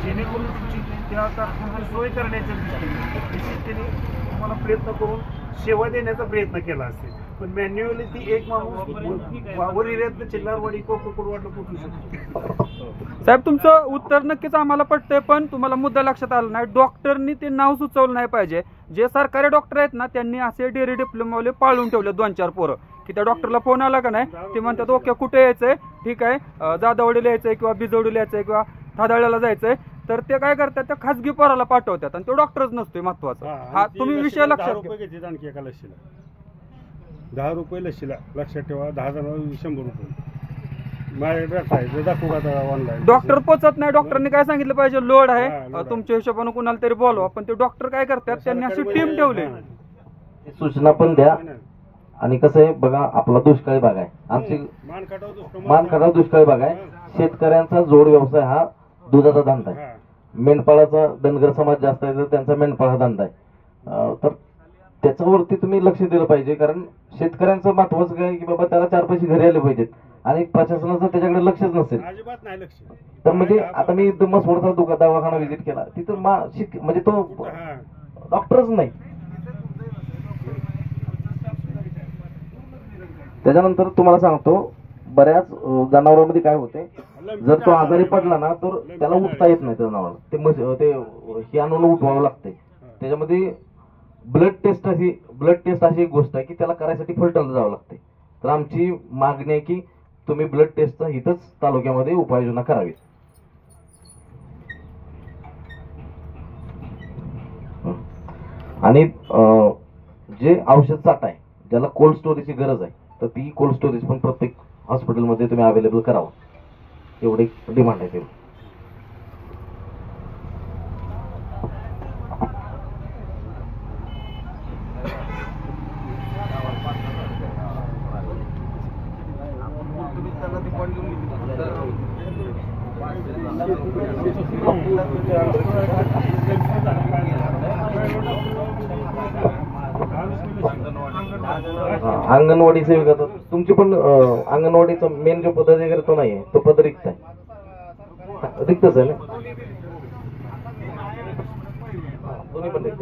जेणेकरून तुमची त्या कारखान्याची सोय करण्याच्या दृष्टीने निश्चितपणे तुम्हाला प्रयत्न करून सेवा देण्याचा प्रयत्न केला असेल. पण मॅन्युअली ती एक माणूस वावर एरियात चिल्लारवाडी कोकणवाडला पोहोचू शकतो. साहेब तुमचं उत्तर नक्कीच आम्हाला पटतंय, पण तुम्हाला मुद्दा लक्षात आला नाही. डॉक्टरनी ते नाव सुचवलं नाही पाहिजे. जे सरकारी डॉक्टर आहेत ना त्यांनी असे डेअरी डिप्लोमावाले पाळून ठेवले 2-4 पोरं की त्या डॉक्टरला फोन आला का नाही ते म्हणतात ओके कुठे यायचंय, ठीक आहे जाधवडीला यायचंय किंवा बिजवडीला यायचंय किंवा थादाळ्याला जायचंय, तर ते काय करतात त्या खासगी पोराला पाठवतात आणि तो डॉक्टरच नसतोय महत्वाचा. हा तुम्ही विषय लक्षात घ्या. घेतात आणखी एका लशीला 10 रुपये लशीला, लक्षात ठेवा. 10 जणांना 100 रुपये. माझ्याकडे दाखवू का ऑनलाईन. डॉक्टर पोचत नाही. डॉक्टरनी काय सांगितलं पाहिजे लोड आहे तुमच्या हिशोबाने कुणाला तरी बोलवा, पण ते डॉक्टर काय करतात त्यांनी अशी टीम ठेवली. सूचना पण द्या. आणि कसं आहे बघा, आपला दुष्काळी भाग आहे, आमची मानखटाव दुष्काळी भाग आहे. शेतकऱ्यांचा जोड व्यवसाय हा दुधाचा धंदा आहे. मेंढपाळाचा धनगर समाज जास्त आहे तर त्यांचा मेंढपाळ हा धंदा आहे. तर त्याच्यावरती तुम्ही लक्ष दिलं पाहिजे, कारण शेतकऱ्यांचं महत्वाचं काय की बाबा त्याला 4 पैसे घरी आले पाहिजेत आणि प्रशासनाचं त्याच्याकडे लक्षच नसेल. अजिबात नाही लक्ष. तर म्हणजे आता मी मसवडचा दवाखाना व्हिजिट केला, तिथं म्हणजे तो डॉक्टरच नाही. त्याच्यानंतर तुम्हाला सांगतो, बऱ्याच जनावरांमध्ये काय होते, जर तो आजारी पडला ना तर त्याला उठता येत नाही. त्या जनावराला ते हे आणून उठवावं लागते. त्याच्यामध्ये ब्लड टेस्ट अशी एक गोष्ट आहे की त्याला करायसाठी फलटणला जावं लागते. तर आमची मागणी आहे की तुम्ही ब्लड टेस्टचा इथंच तालुक्यामध्ये उपाययोजना करावी. आणि जे औषध साठा आहे ज्याला कोल्ड स्टोरेजची गरज आहे तर ती कोल्ड स्टोरेज पण प्रत्येक हॉस्पिटलमध्ये तुम्ही अवेलेबल करावं, एवढी डिमांड आहे. अंगणवाडी सेविका तुमची पण अंगणवाडीचा मेन जो पद वगैरे तो नाहीये, तो पद रिक्त आहे. रिक्तच आहे ना, दोन्ही पण रिक्त.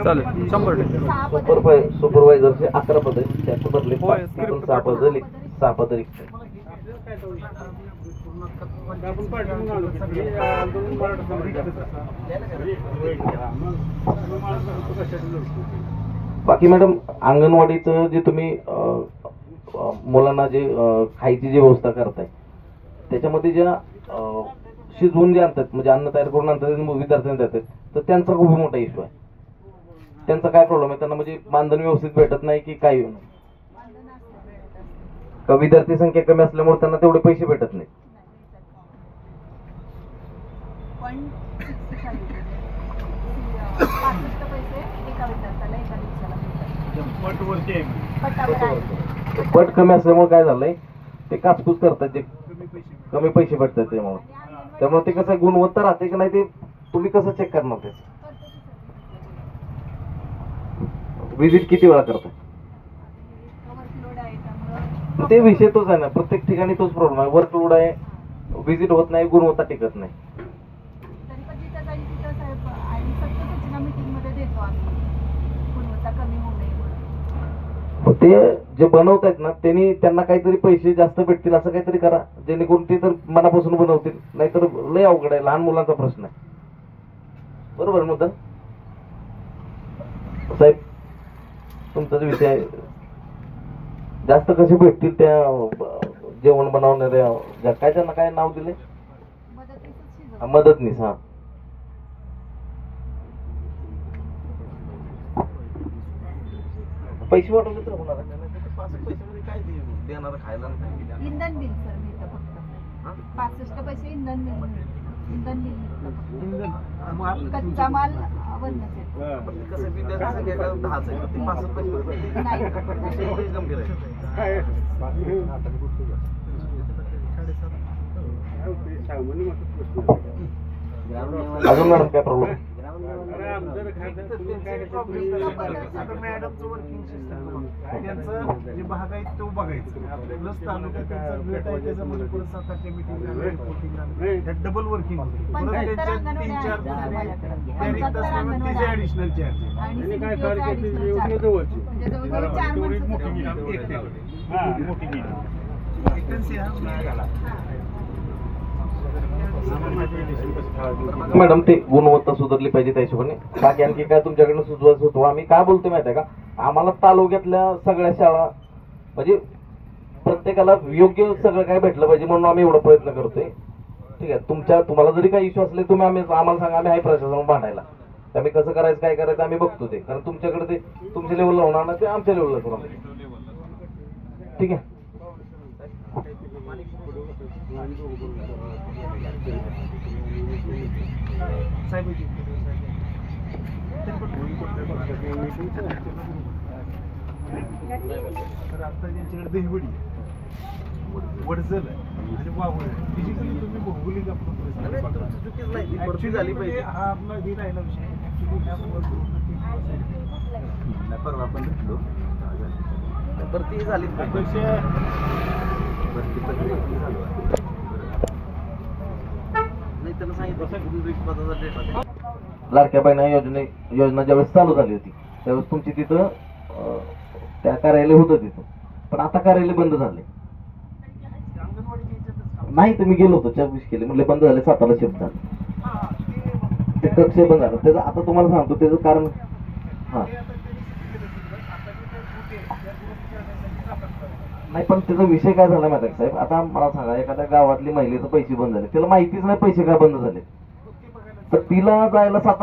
चालेल 100%. सुपरवायझरचे 11 पद आहेत, त्याच्या बदले 6 पद रिक्त आहे. बाकी मॅडम अंगणवाडीचं जे तुम्ही मुलांना जे खायची जी व्यवस्था करताय त्याच्यामध्ये ज्या शिजवून जे आणतात म्हणजे अन्न तयार करून आणतात विद्यार्थ्यांना देतात, तर त्यांचा खूप मोठा इश्यू आहे. त्यांचा काय प्रॉब्लेम आहे, त्यांना म्हणजे मानधन व्यवस्थित भेटत नाही की काय नाही, का विद्यार्थी संख्या कमी असल्यामुळे त्यांना तेवढे पैसे भेटत नाही. पट कमी असल्यामुळे काय झालंय, ते काचकूच करतात, जे कमी पैसे भेटतात त्यामुळे ते कसं गुणवत्ता राहते की नाही ते तुम्ही कसं चेक करणार. ते विजिट किती वेळा करताय ते विषय तोच आहे ना, प्रत्येक ठिकाणी तोच प्रॉब्लेम आहे. वर्कलोड आहे, विजिट होत नाही, गुणवत्ता टिकत नाही. ते जे बनवतायत ना त्यांना काहीतरी पैसे जास्त भेटतील असं काहीतरी करा, जेणेकरून ते तर मनापासून बनवतील, नाहीतर लय अवघड आहे. लहान मुलांचा प्रश्न आहे. बरोबर मुद्दा साहेब, तुमचा जो विषय आहे, जास्त कसे भेटतील त्या जेवण बनवणाऱ्या काय त्यांना काय नाव दिले, मदतनीस. हा पैसे वाटवले तर होणार पैसे काय देणार खायला. इंधन बिल सर मी फक्त 65 पैसे इंधन बिल. कच्चा माल वरणच येतं. पण कसं विद्यार्थी संख्या काय 10च आहे ते 65 पैसे नाही गंभीर आहे. अजून मॅडम काय प्रॉब्लेम? आता मॅडमचं वर्किंग सिस्टम त्यांचं जे भाग आहेत तो बघायचं प्लस तालुक्यात त्यांचा गट आहे त्याच्यामध्ये परत 7-8 मीटिंग रिपोर्टिंग त्यात डबल वर्किंग होते परत 75 त्यांच्या अंगणवाडी 3-4 आहेत त्या रिक्त असल्यामुळे तिचे ॲडिशनल चार्ज आहे. आणि CBTO चे additional charge. म्हणजे जवळजवळ 4 माणसं Vacancy हा झाला. मॅडम ते गुणवत्ता सुधारली पाहिजे त्या हिशोबाने. बाकी आणखी काय तुमच्याकडनं सुचवायचं होतं? आम्ही काय बोलतो माहिती आहे का, आम्हाला तालुक्यातल्या सगळ्या शाळा म्हणजे प्रत्येकाला योग्य सगळं काय भेटलं पाहिजे म्हणून आम्ही एवढा प्रयत्न करतोय. ठीक आहे, तुम्हाला जरी काही इश्यू असले तुम्ही आम्हाला सांगा, आम्ही आहे प्रशासन भांडायला. आम्ही कसं करायचं काय करायचं आम्ही बघतो ते, कारण तुमच्याकडे ते तुमच्या लेवलला होणार ना, ते आमच्या लेवलला होणार. ठीक आहे. तर आता ज्यांच्याकडे दहिवडी वडजल आणि वावळ तिची तुम्ही भौगोलिक चुकीच नाही, ती भरती झाली पाहिजे. हा आपला हे राहिला विषय परवा आपण भेटलो, भरती झाली पाहिजे. लाडक्या बहिणा योजना ज्यावेळेस चालू झाली होती त्यावेळेस तुमची तिथं त्या कार्यालय होतं तिथं, पण आता कार्यालय बंद झाले. नाही तर मी गेलो होतो, चौकशी केली, म्हटले बंद झाले, 7ला शिफ्ट झाले, ते कक्ष बंद झालं. त्याचं आता तुम्हाला सांगतो त्याचं कारण. हा नाही, पण त्याचा विषय काय झाला माहिती साहेब, आता मला सांगा, एखाद्या गावातली महिलेचे पैसे बंद झाले, तिला माहितीच नाही पैसे का बंद झाले, तर तिला जायला 7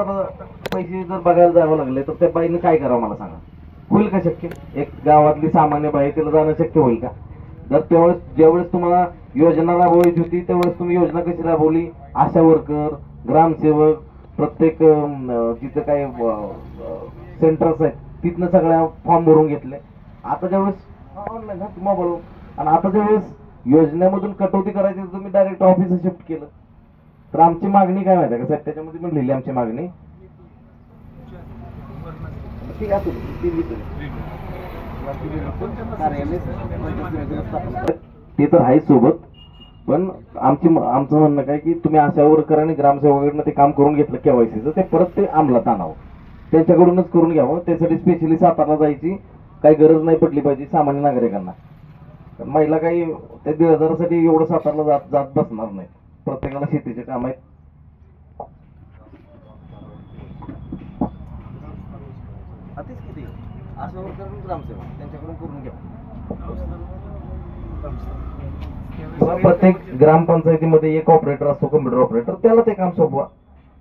पैसे जर बघायला जावं लागले तर त्या बाईने काय करावं मला सांगा? होईल का शक्य? एक गावातली सामान्य बाई तिला जाणं शक्य होईल का? जर त्यावेळेस ज्यावेळेस तुम्हाला योजना राबवायची होती त्यावेळेस तुम्ही योजना कशी राबवली? आशा वर्कर, ग्रामसेवक, प्रत्येक जिथं काय सेंटर्स आहेत तिथनं सगळ्या फॉर्म भरून घेतले. आता ज्यावेळेस ऑनलाईन मोबाईल, आणि आता ज्यावेळेस योजनेमधून कटौती करायची तर तुम्ही डायरेक्ट ऑफिस शिफ्ट केलं. तर आमची मागणी काय माहिती का साहेब, त्याच्यामध्ये पण लिहिली आमची मागणी. ठीक आहे, ते तर आहे सोबत, पण आमचं म्हणणं काय की तुम्ही आशा वर्कर आणि ग्रामसेवकाकडनं ते काम करून घेतलं केवायसीचं, ते परत ते अंमलात आणावं, त्यांच्याकडूनच करून घ्यावं. त्यासाठी स्पेशली 7ला जायची काही गरज नाही पडली पाहिजे सामान्य नागरिकांना. महिला काही त्या 1,500साठी एवढं 7ला जात बसणार नाही, प्रत्येकाला शेतीचे काम आहेत. आशा वर्कर ग्रामसेवक त्यांच्याकडून करून घ्या. प्रत्येक ग्रामपंचायतीमध्ये एक ऑपरेटर असतो, कम्प्युटर ऑपरेटर, त्याला ते काम सोपवा.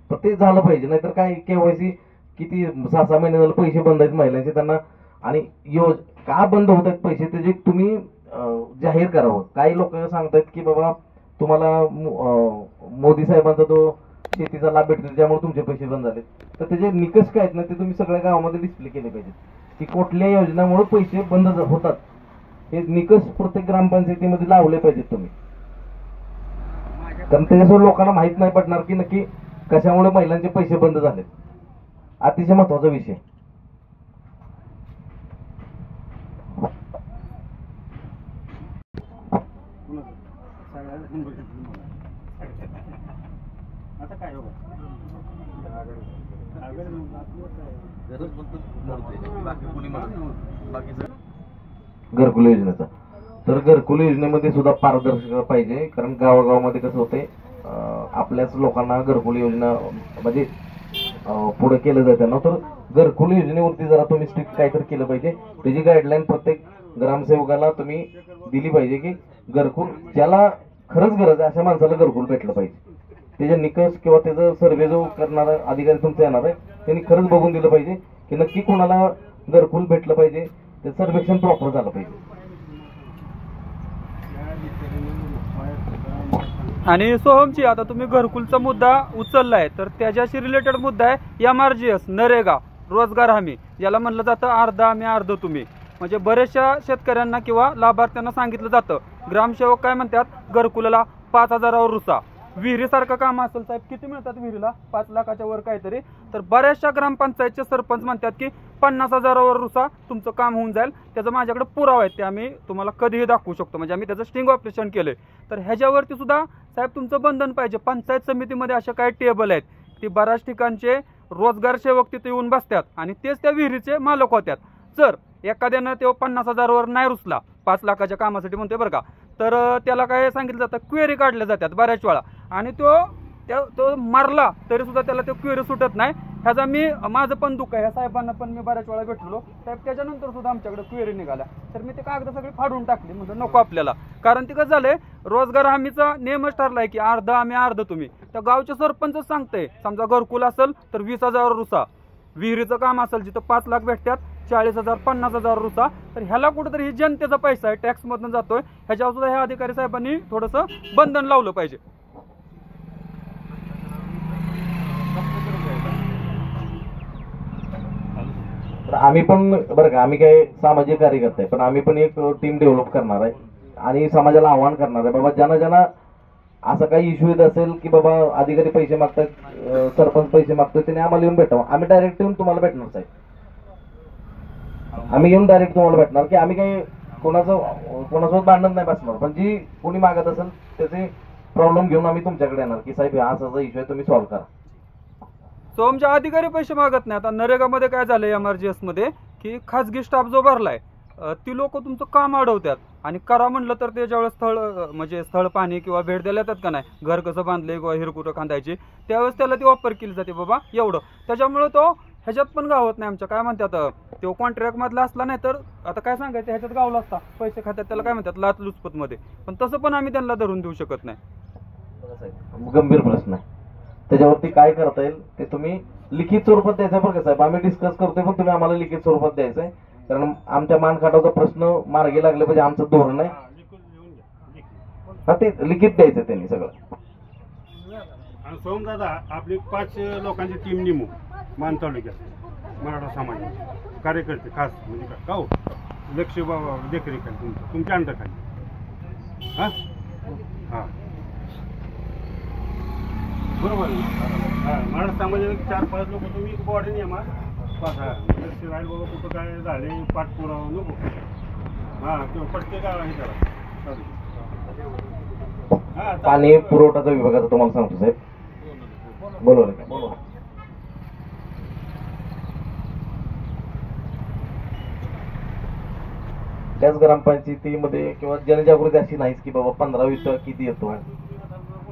तर ते झालं पाहिजे, नाहीतर काय केवायसी किती 6-6 महिने झाले पैसे बंद आहेत महिलांचे त्यांना. आणि का बंद होत आहेत पैसे त्याचे तुम्ही जाहीर करावं. काही लोक सांगतायत की बाबा तुम्हाला मोदी साहेबांचा तो शेतीचा लाभ भेटतो त्यामुळे तुमचे पैसे बंद झाले. तर त्याचे निकष काय आहेत ना ते तुम्ही सगळ्या गावामध्ये डिस्प्ले केले पाहिजेत की कुठल्या योजनामुळे पैसे बंद होतात, हे निकष प्रत्येक ग्रामपंचायतीमध्ये लावले पाहिजेत तुम्ही. कारण त्याच्यासोबत लोकांना माहित नाही पडणार की नक्की कशामुळे महिलांचे पैसे बंद झालेत. अतिशय महत्वाचा विषय. आता काय घरकुल योजनेचा, तर घरकुल योजनेमध्ये सुद्धा पारदर्शकता पाहिजे. कारण गावागावामध्ये कसं होतंय, आपल्याच लोकांना घरकुल योजना म्हणजे पुढे केलं जातं ना, तर घरकुल योजनेवरती जरा तुम्ही स्ट्रिक्ट काहीतरी केलं पाहिजे. त्याची गाईडलाईन प्रत्येक ग्रामसेवकाला तुम्ही दिली पाहिजे की घरकुल ज्याला खरंच गरज आहे अशा माणसाला घरकुल भेटलं पाहिजे. त्याचे निकष किंवा त्याचं सर्वे जो करणारा अधिकारी तुमचा येणार आहे त्यांनी खरंच बघून दिलं पाहिजे की नक्की कोणाला घरकुल भेटलं पाहिजे, ते सर्वेक्षण प्रॉपर झालं पाहिजे. आणि सोहमची आता तुम्ही घरकुलचा मुद्दा उचललाय तर त्याच्याशी रिलेटेड मुद्दा आहे MRGS नरेगा रोजगार हमी, ज्याला म्हणलं जातं अर्ध आम्ही अर्ध तुम्ही. म्हणजे बऱ्याचशा शेतकऱ्यांना किंवा लाभार्थ्यांना सांगितलं जातं, ग्रामसेवक काय म्हणतात घरकुलाला 5,000वर रुसा. विहिरीसारखं काम असेल साहेब किती मिळतात विहिरीला? 5 लाखाच्या वर काहीतरी. तर बऱ्याचशा ग्रामपंचायतचे सरपंच म्हणतात की 50,000वर रुसा तुमचं काम होऊन जाईल. त्याचं माझ्याकडे पुरावा आहे, ते आम्ही तुम्हाला कधीही दाखवू शकतो. म्हणजे आम्ही त्याचं स्टिंग ऑपरेशन केलंय. तर ह्याच्यावरती सुद्धा साहेब तुमचं बंधन पाहिजे. पंचायत समितीमध्ये अशा काही टेबल आहेत, ती बऱ्याच ठिकाणचे रोजगार सेवक तिथे येऊन बसतात आणि तेच त्या विहिरीचे मालक होतात. जर एखाद्यानं तो 50,000वर नाही रुसला 5 लाखाच्या कामासाठी म्हणतोय बरं का, तर त्याला काय सांगितलं जातं, क्वेरी काढल्या जातात बऱ्याच वेळा. आणि तो मारला तरी सुद्धा त्याला तो क्वेरी सुटत नाही. ह्याचा माझं पण दुःख आहे. ह्या साहेबांना पण मी बऱ्याच वेळा भेटलो साहेब, त्याच्यानंतर सुद्धा आमच्याकडे क्वेरी निघाल्या. तर मी ते कागद सगळे फाडून टाकले, म्हणजे नको आपल्याला. कारण ते कसं झालंय, रोजगार हमीचा नियमच ठरलाय की अर्ध आम्ही अर्ध तुम्ही. तर गावचे सरपंच सांगतंय, समजा घरकुल असेल तर 20,000 रुसा, विहिरीचं काम असेल जिथं 5 लाख भेटतात 40,000 50,000 रुसा. तर ह्याला कुठेतरी ही जनतेचा पैसा आहे, टॅक्समधून जातोय. ह्याच्यावर सुद्धा ह्या अधिकारी साहेबांनी थोडंसं बंधन लावलं पाहिजे. आम्ही पण बरं का, आम्ही काय सामाजिक कार्यकर्ते आहे, पण आम्ही पण एक टीम डेव्हलप करणार आहे आणि समाजाला आव्हान करणार आहे, बाबा ज्यांना असा काही इश्यू येत असेल की बाबा अधिकारी पैसे मागतात, सरपंच पैसे मागतात, त्याने आम्हाला येऊन भेटावं. आम्ही डायरेक्ट येऊन तुम्हाला भेटणार साहेब. आम्ही येऊन डायरेक्ट तुम्हाला भेटणार की आम्ही काही कोणासोबत भांडण नाही बसणार. पण जी कोणी मागत असेल त्याचे प्रॉब्लेम घेऊन आम्ही तुमच्याकडे येणार की साहेब हा असा इश्यू आहे, तुम्ही सॉल्व्ह करा. आमच्या अधिकारी पैसे मागत नाही. आता नरेगामध्ये काय झालंय MRGS मध्ये की खाजगी स्टाफ जो भरलाय ती लोक तुमचं काम अडवतात आणि करा म्हणलं तर त्याच्यावेळेस स्थळ पाणी किंवा भेट द्यायला येतात का नाही, घर कसं बांधले किंवा हिरकुटं खांदायची, त्यावेळेस त्याला ती ऑफर केली जाते बाबा एवढं. त्याच्यामुळे तो ह्याच्यात पण गावत नाही. आमच्या काय म्हणतात, तो कॉन्ट्रॅक्ट मधला असला नाही तर आता काय सांगायचं, ह्याच्यात गावला असता पैसे खात्यात, त्याला काय म्हणतात लाचलुचपत मध्ये. पण तसं पण आम्ही त्यांना धरून देऊ शकत नाही. गंभीर प्रश्न आहे, त्याच्यावरती काय करता येईल ते तुम्ही लिखित स्वरूपात द्यायचं बरं का साहेब. आम्ही डिस्कस करतोय पण तुम्ही आम्हाला लिखित स्वरूपात द्यायचंय, कारण आमच्या मानखाटाचा प्रश्न मार्गी लागले पाहिजे, आमचं धोरण आहे. हा ते लिखित द्यायचं त्यांनी सगळं. आणि सोमदादा आपली 5 लोकांची टीम नेमू मान तालुक्यात मराठा समाजाचे कार्यकर्ते खास, म्हणजे का हो लक्ष बाबा देखरेख आहे तुमच्या अंडरखाली. हां हां बरोबर आहे. हां मराठा समाजाचे 4-5 लोक तुम्ही बॉडी नेमा 5. हां लक्ष राहील बाबा कुठं काय झाले पाठपुरावा नको. हां किंवा प्रत्येक गाव हे करा. हां पाणी पुरवठाचा विभागाचा तुम्हाला सांगतो साहेब, बरोबर आहे का? बरोबर. त्याच ग्रामपंचायतीमध्ये किंवा जनजागृती अशी नाहीच की बाबा 15-20 किती येतो,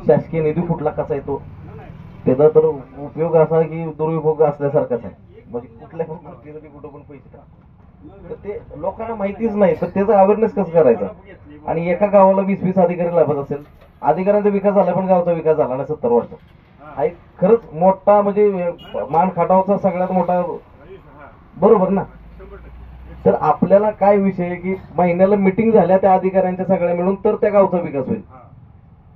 शासकीय निधी कुठला कसा येतो, त्याचा तर उपयोग असा की दुरुपयोग असल्यासारखाच आहे. म्हणजे कुठल्या पण गोष्टीसाठी कुठं पण पैसे तर ते लोकांना माहितीच नाही, तर त्याचा अवेअरनेस कसं करायचा. आणि एका गावाला 20-20 अधिकारी लाभत असेल, अधिकाऱ्यांचा विकास झाला पण गावचा विकास झाला नाही 70 वर्षात. हा एक खरंच मोठा म्हणजे मान खाटावचा सगळ्यात मोठा, बरोबर ना. तर आपल्याला काय विषय आहे की महिन्याला मिटिंग झाल्या त्या अधिकाऱ्यांच्या सगळ्या मिळून तर त्या गावचा विकास होईल.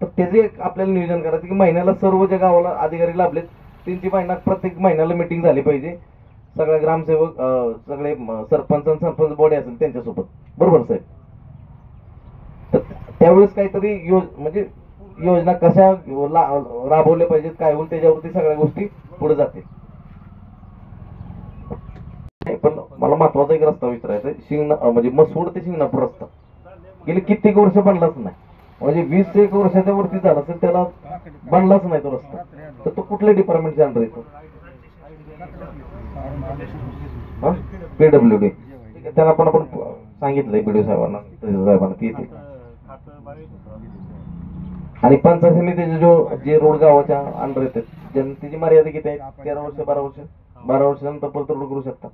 तर त्याचे एक आपल्याला नियोजन करायचं की महिन्याला सर्व ज्या गावाला अधिकारी लाभलेत त्यांची प्रत्येक महिन्याला मिटिंग झाली पाहिजे. सगळे ग्रामसेवक सगळे सरपंच बॉडी असेल त्यांच्यासोबत, बरोबर साहेब. तर त्यावेळेस काहीतरी म्हणजे योजना कशा राबवल्या पाहिजेत, काय होईल त्याच्यावरती सगळ्या गोष्टी पुढे जातील. पण मला महत्वाचा एक रस्ता विचारायचा आहे, म्हणजे मसवड ते शिंगणापूर रस्ता गेले कित्येक वर्ष बनलाच नाही. म्हणजे 20-1 वर्षाच्या वरती झाला असेल त्याला बनलाच नाही तो रस्ता. तर तो कुठल्या डिपार्टमेंटच्या अंडर येतो? PWD. त्यांना पण आपण सांगितलंय BDO साहेबांना ती येते. आणि पंचायत समितीचे जे रोड गावाच्या अंडर येतात त्याची मर्यादा किती आहे? 13 वर्ष 12 वर्ष. 12 वर्षानंतर परत रोड करू शकता.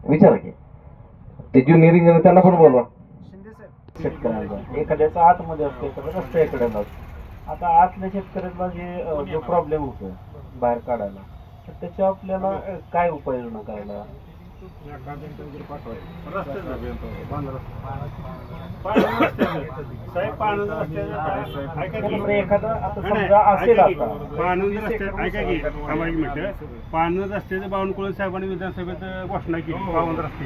विचारा की ते ज्युनियर इंजिनियर त्यांना पण बोलवा. शेतकऱ्यांचा एखाद्याचा आतमध्ये असतो, एखाद्या रस्त्याकडे नसतो. आता आतल्या शेतकऱ्याला जो प्रॉब्लेम होतो बाहेर काढायला, तर त्याच्या आपल्याला काय उपाययोजना करायला साहेब पाणंद रस्त्याचं ऐका की एखादा आता नाही, समजा असेल ऐका की, आता पाणंद रस्त्याचं ऐका की थांबा एक मिनिट पाणंद रस्त्याचं बावनकुळे साहेबांनी विधानसभेत घोषणा केली पावंद रस्ते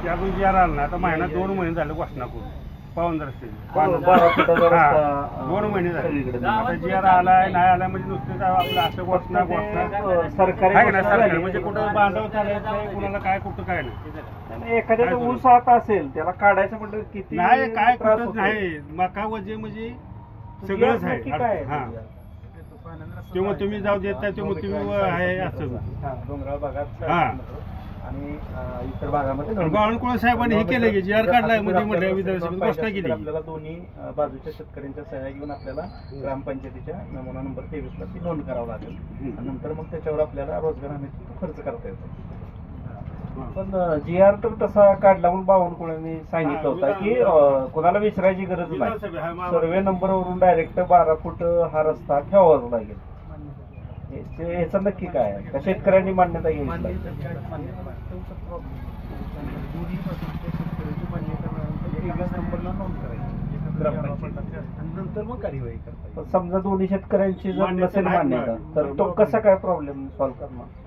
ते अजून जी आर आला ना आता महिना 2 महिने झाले घोषणा करून पावंद रस्ते 12 फुटाचा रस्ता 2 महिने झाले आता जी आर आलाय नाही आलाय म्हणजे नुसतं आपलं असं घोषणा सरकारी आहे ना घोषणा सरकार झाली. म्हणजे कुठं बांधव चालायचं नाही कुणाला काय कुठं काय नाही आणि एखाद्याचा ऊस आता असेल त्याला काढायचं म्हटलं किती नाही काय त्रास कुठंच होतो. नाही मका वजे म्हणजे सगळंच नक्की काय आहे आहे? हा तेव्हा तुम्ही जाऊ देत नाही तेव्हा तुम्ही आहे असं हा, डोंगराळ भागात हा. आणि इतर भागामध्ये बावनकुळे साहेबांनी हे केलं की जी आर काढलाय म्हणजे म्हटलं विधानसभेत घोषणा केली आपल्याला दोन्ही बाजूच्या शेतकऱ्यांच्या सह्या घेऊन आपल्याला ग्रामपंचायतीच्या नमुना नंबर 23 ला ती नोंद करावं लागेल आणि नंतर मग त्याच्यावर आपल्याला रोजगार हमीचा खर्च करता येतो पण जी आर तर तसा काढला म्हणून बावनकुळ्यांनी सांगितलं होता की कोणाला विचारायची गरज विधानसभा, हा, नाही मा- सर्वे नंबरवरून डायरेक्ट 12 फूट हा रस्ता ठेवावाच लागेल याचं नक्की काय आहे का शेतकऱ्यांनी मान्यता घ्यायची लागेल? नंतर मग कार्यवाही करता समजा दोन्ही शेतकऱ्यांची जर मान्यता नसेल नाही, मान्यता तर तो बरोबर. कसा काय प्रॉब्लेम सॉल्व्ह करणार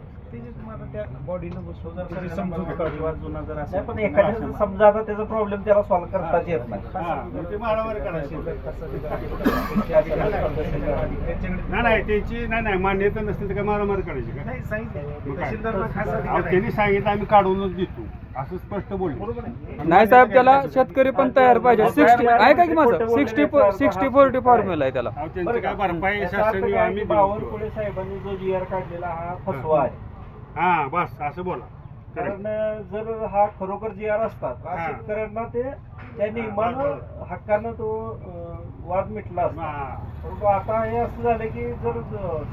पण एखाद्या समजा आता त्याचा प्रॉब्लेम त्याला सॉल्व्ह करताच येत नाही हा, मग ते मारामारी करायची नाही त्यांची नाही मान्यता नसते तर काय मारामारी करायची का मग काय? अहो, त्यांनी सांगितलं आम्ही काढूनच देतो असं स्पष्ट बोलले नाही साहेब त्याला शेतकरी पण तयार पाहिजे 60 ऐका की माझं 60-40 फॉर्म्युला आहे त्याला. अहो, त्यांची काय भरपाई शासनाने आम्ही देऊ. बावनकुळे साहेबांनी जो जी आर काढलेला हा फसवा आहे हा बस असं बोला कारण जर हा खरोखर जी आर असतात तर हा. शेतकऱ्यांना ते त्या नियमानं हक्कानं तो वाद मिटला असता हा. परंतु आता हे असं झालं की जर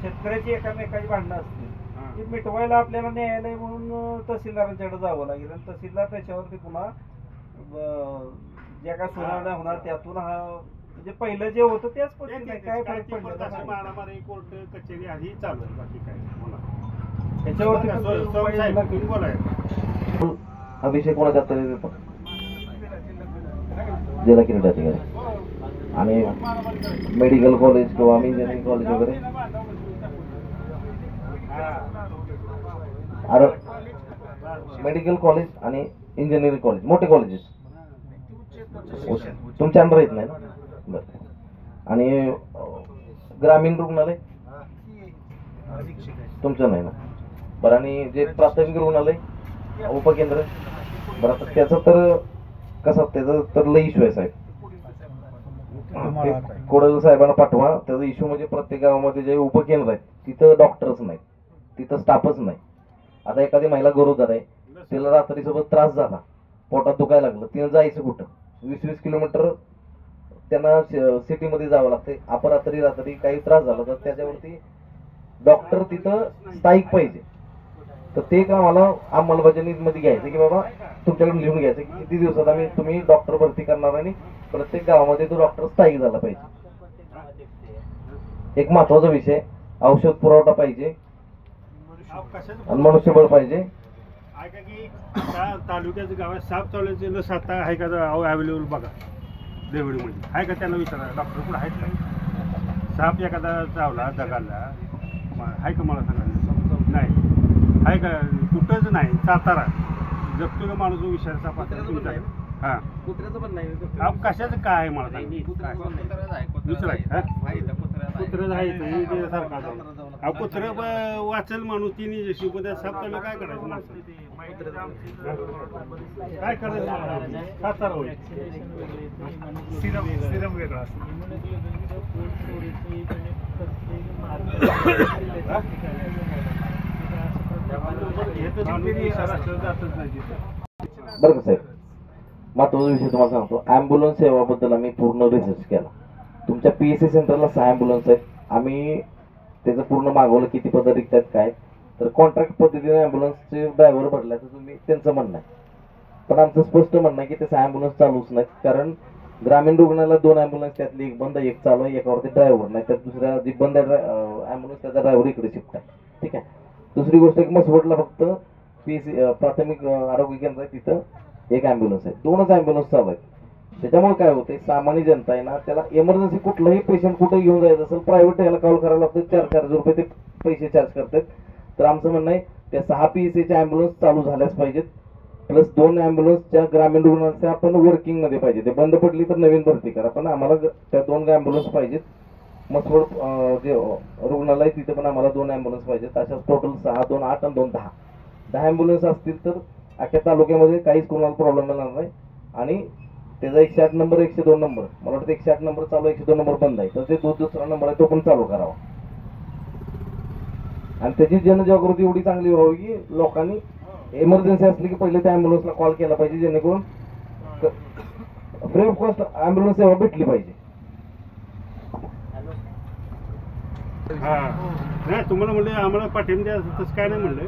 शेतकऱ्याची एकामेकाची भांडणं असतील हा. ती मिटवायला आपल्याला न्यायालय म्हणून तहसीलदारांच्याकडे जावं लागेल आणि तहसीलदार त्याच्यावरती पुन्हा ज्या काय सुनावण्या होणार त्यातून हा म्हणजे पहिलं जे होतं त्याच पद्धतीने काय फरक पडलेला नाही. मारामारी कोर्ट कचेरी आधी चालू आहे बाकी काय बोला त्याच्यावरती बघा, पण सोम साहेब, तुम्ही बोलाय अभिषेक कोणाच्या हाताने देतो जिल्हा क्रीडाधिकारी आणि मेडिकल कॉलेज किंवा इंजिनिअरिंग कॉलेज वगैरे अरे मेडिकल कॉलेज आणि इंजिनिअरिंग कॉलेज मोठे कॉलेजेस तुमच्या अंडर येत नाही ना बरं आणि ग्रामीण रुग्णालय तुमचं नाही ना बरं आणि जे प्राथमिक रुग्णालय उपकेंद्र बरं आता त्याचं तर कसं त्याचं तर लई इश्यू आहे साहेब ते कोडल साहेबांना पाठवा त्याचा इश्यू म्हणजे प्रत्येक गावामध्ये जे उपकेंद्र आहेत तिथं डॉक्टरच नाहीत तिथं स्टाफच नाही आता एखादी महिला गरोदर आहे तिला रात्री सोबत त्रास झाला पोटात दुखायला लागलं तिनं जायचं कुठं 20-20 किलोमीटर त्यांना सिटीमध्ये जावं लागते अपरात्री रात्री काही त्रास झाला तर त्याच्यावरती डॉक्टर तिथं स्थायिक पाहिजे तर ते का मला अंमलबजावणीमध्ये घ्यायचं की बाबा तुमच्याकडून लिहून घ्यायचं की किती दिवसात तुम्ही डॉक्टर भरती करणार आणि प्रत्येक गावामध्ये तो डॉक्टर स्थायिक झाला पाहिजे एक महत्वाचा विषय औषध पुरवठा पाहिजे आणि मनुष्यबळ पाहिजे ऐका की त्या तालुक्याचं गावात साप चावल्याचे लस आता आहे का अवेलेबल बघा देवडीमध्ये आहे का त्यांना विचारा डॉक्टर कुठं आहेत का साप एखादा चावला दगाला आहे का मला सांगा नाही आहे का कुठंच नाही सातारा जगतो का माणूस विचार साप तुमचा हा कुत्र्याचं पण नाही आप कशाचं काय आहे मला सांगा दुसरं आहे कुत्रं आहे इथं सारखा कुत्र वाचेल माणूस तिने जशी उद्या साप चालू काय करायचं माणसं काय करायचं सातारा होईल सिरम वेगळा असतो बरं का साहेब महत्वाचा विषय तुम्हाला सांगतो ॲम्ब्युलन्स सेवाबद्दल आम्ही पूर्ण रिसर्च केला तुमच्या PSC सेंटरला 6 ॲम्ब्युलन्स आहेत आम्ही त्याचं पूर्ण मागवलं किती पदं रिक्त आहेत काय तर कॉन्ट्रॅक्ट पद्धतीने ॲम्ब्युलन्सचे ड्रायव्हर भरला तर तुम्ही त्यांचं म्हणणं आहे पण आमचं स्पष्ट म्हणणं आहे की ते 6 ॲम्ब्युलन्स चालूच नाहीत कारण ग्रामीण रुग्णाला 2 ॲम्ब्युलन्स त्यातली एक बंद एक चालू आहे एकावरती ड्रायव्हर नाही तर दुसऱ्या जी बंद ॲम्ब्युलन्स त्याचा ड्रायव्हर इकडे शिफ्ट आहे ठीक आहे दुसरी गोष्ट एक मसवडला फक्त प्राथमिक आरोग्य केंद्र आहे, तिथं एक ॲम्ब्युलन्स आहे, 2च ॲम्ब्युलन्स चालू आहेत. त्याच्यामुळे काय होते, सामान्य जनता आहे ना, त्याला इमर्जन्सी कुठलाही पेशंट कुठे घेऊन जायचं असेल, प्रायव्हेट याला कॉल करायला लागतं, 4,000 रुपये ते पैसे चार्ज करतात. तर आमचं म्हणणं आहे त्या 6 PSAच्या ॲम्ब्युलन्स चालू झाल्याच पाहिजेत, प्लस 2 ॲम्ब्युलन्सच्या ग्रामीण रुग्णालयाच्या आपण वर्किंगमध्ये पाहिजे. ते बंद पडली तर नवीन भरती करा, पण आम्हाला त्या 2 ॲम्ब्युलन्स पाहिजेत. मसवड जे रुग्णालय तिथे पण आम्हाला 2 ॲम्ब्युलन्स पाहिजेत. अशा टोटल 6, 2, 8 आणि 2, 10 ॲम्ब्युलन्स असतील तर अख्ख्या तालुक्यामध्ये काहीच कोणाला प्रॉब्लेम येणार नाही. आणि त्याचा 108 नंबर, 102 नंबर, मला वाटतं 108 नंबर चालू, 102 नंबर बंद आहे, तर ते दुसरा नंबर आहे तो पण चालू करावा. आणि त्याची जनजागृती एवढी चांगली व्हावी की लोकांनी इमर्जन्सी असली की पहिले त्या ॲम्ब्युलन्सला कॉल केला पाहिजे, जेणेकरून फ्री ऑफ कॉस्ट ॲम्ब्युलन्स सेवा भेटली पाहिजे. हा नाही तुम्हाला म्हणले आम्हाला पाठिंबा द्या, तसं काय नाही म्हणलं.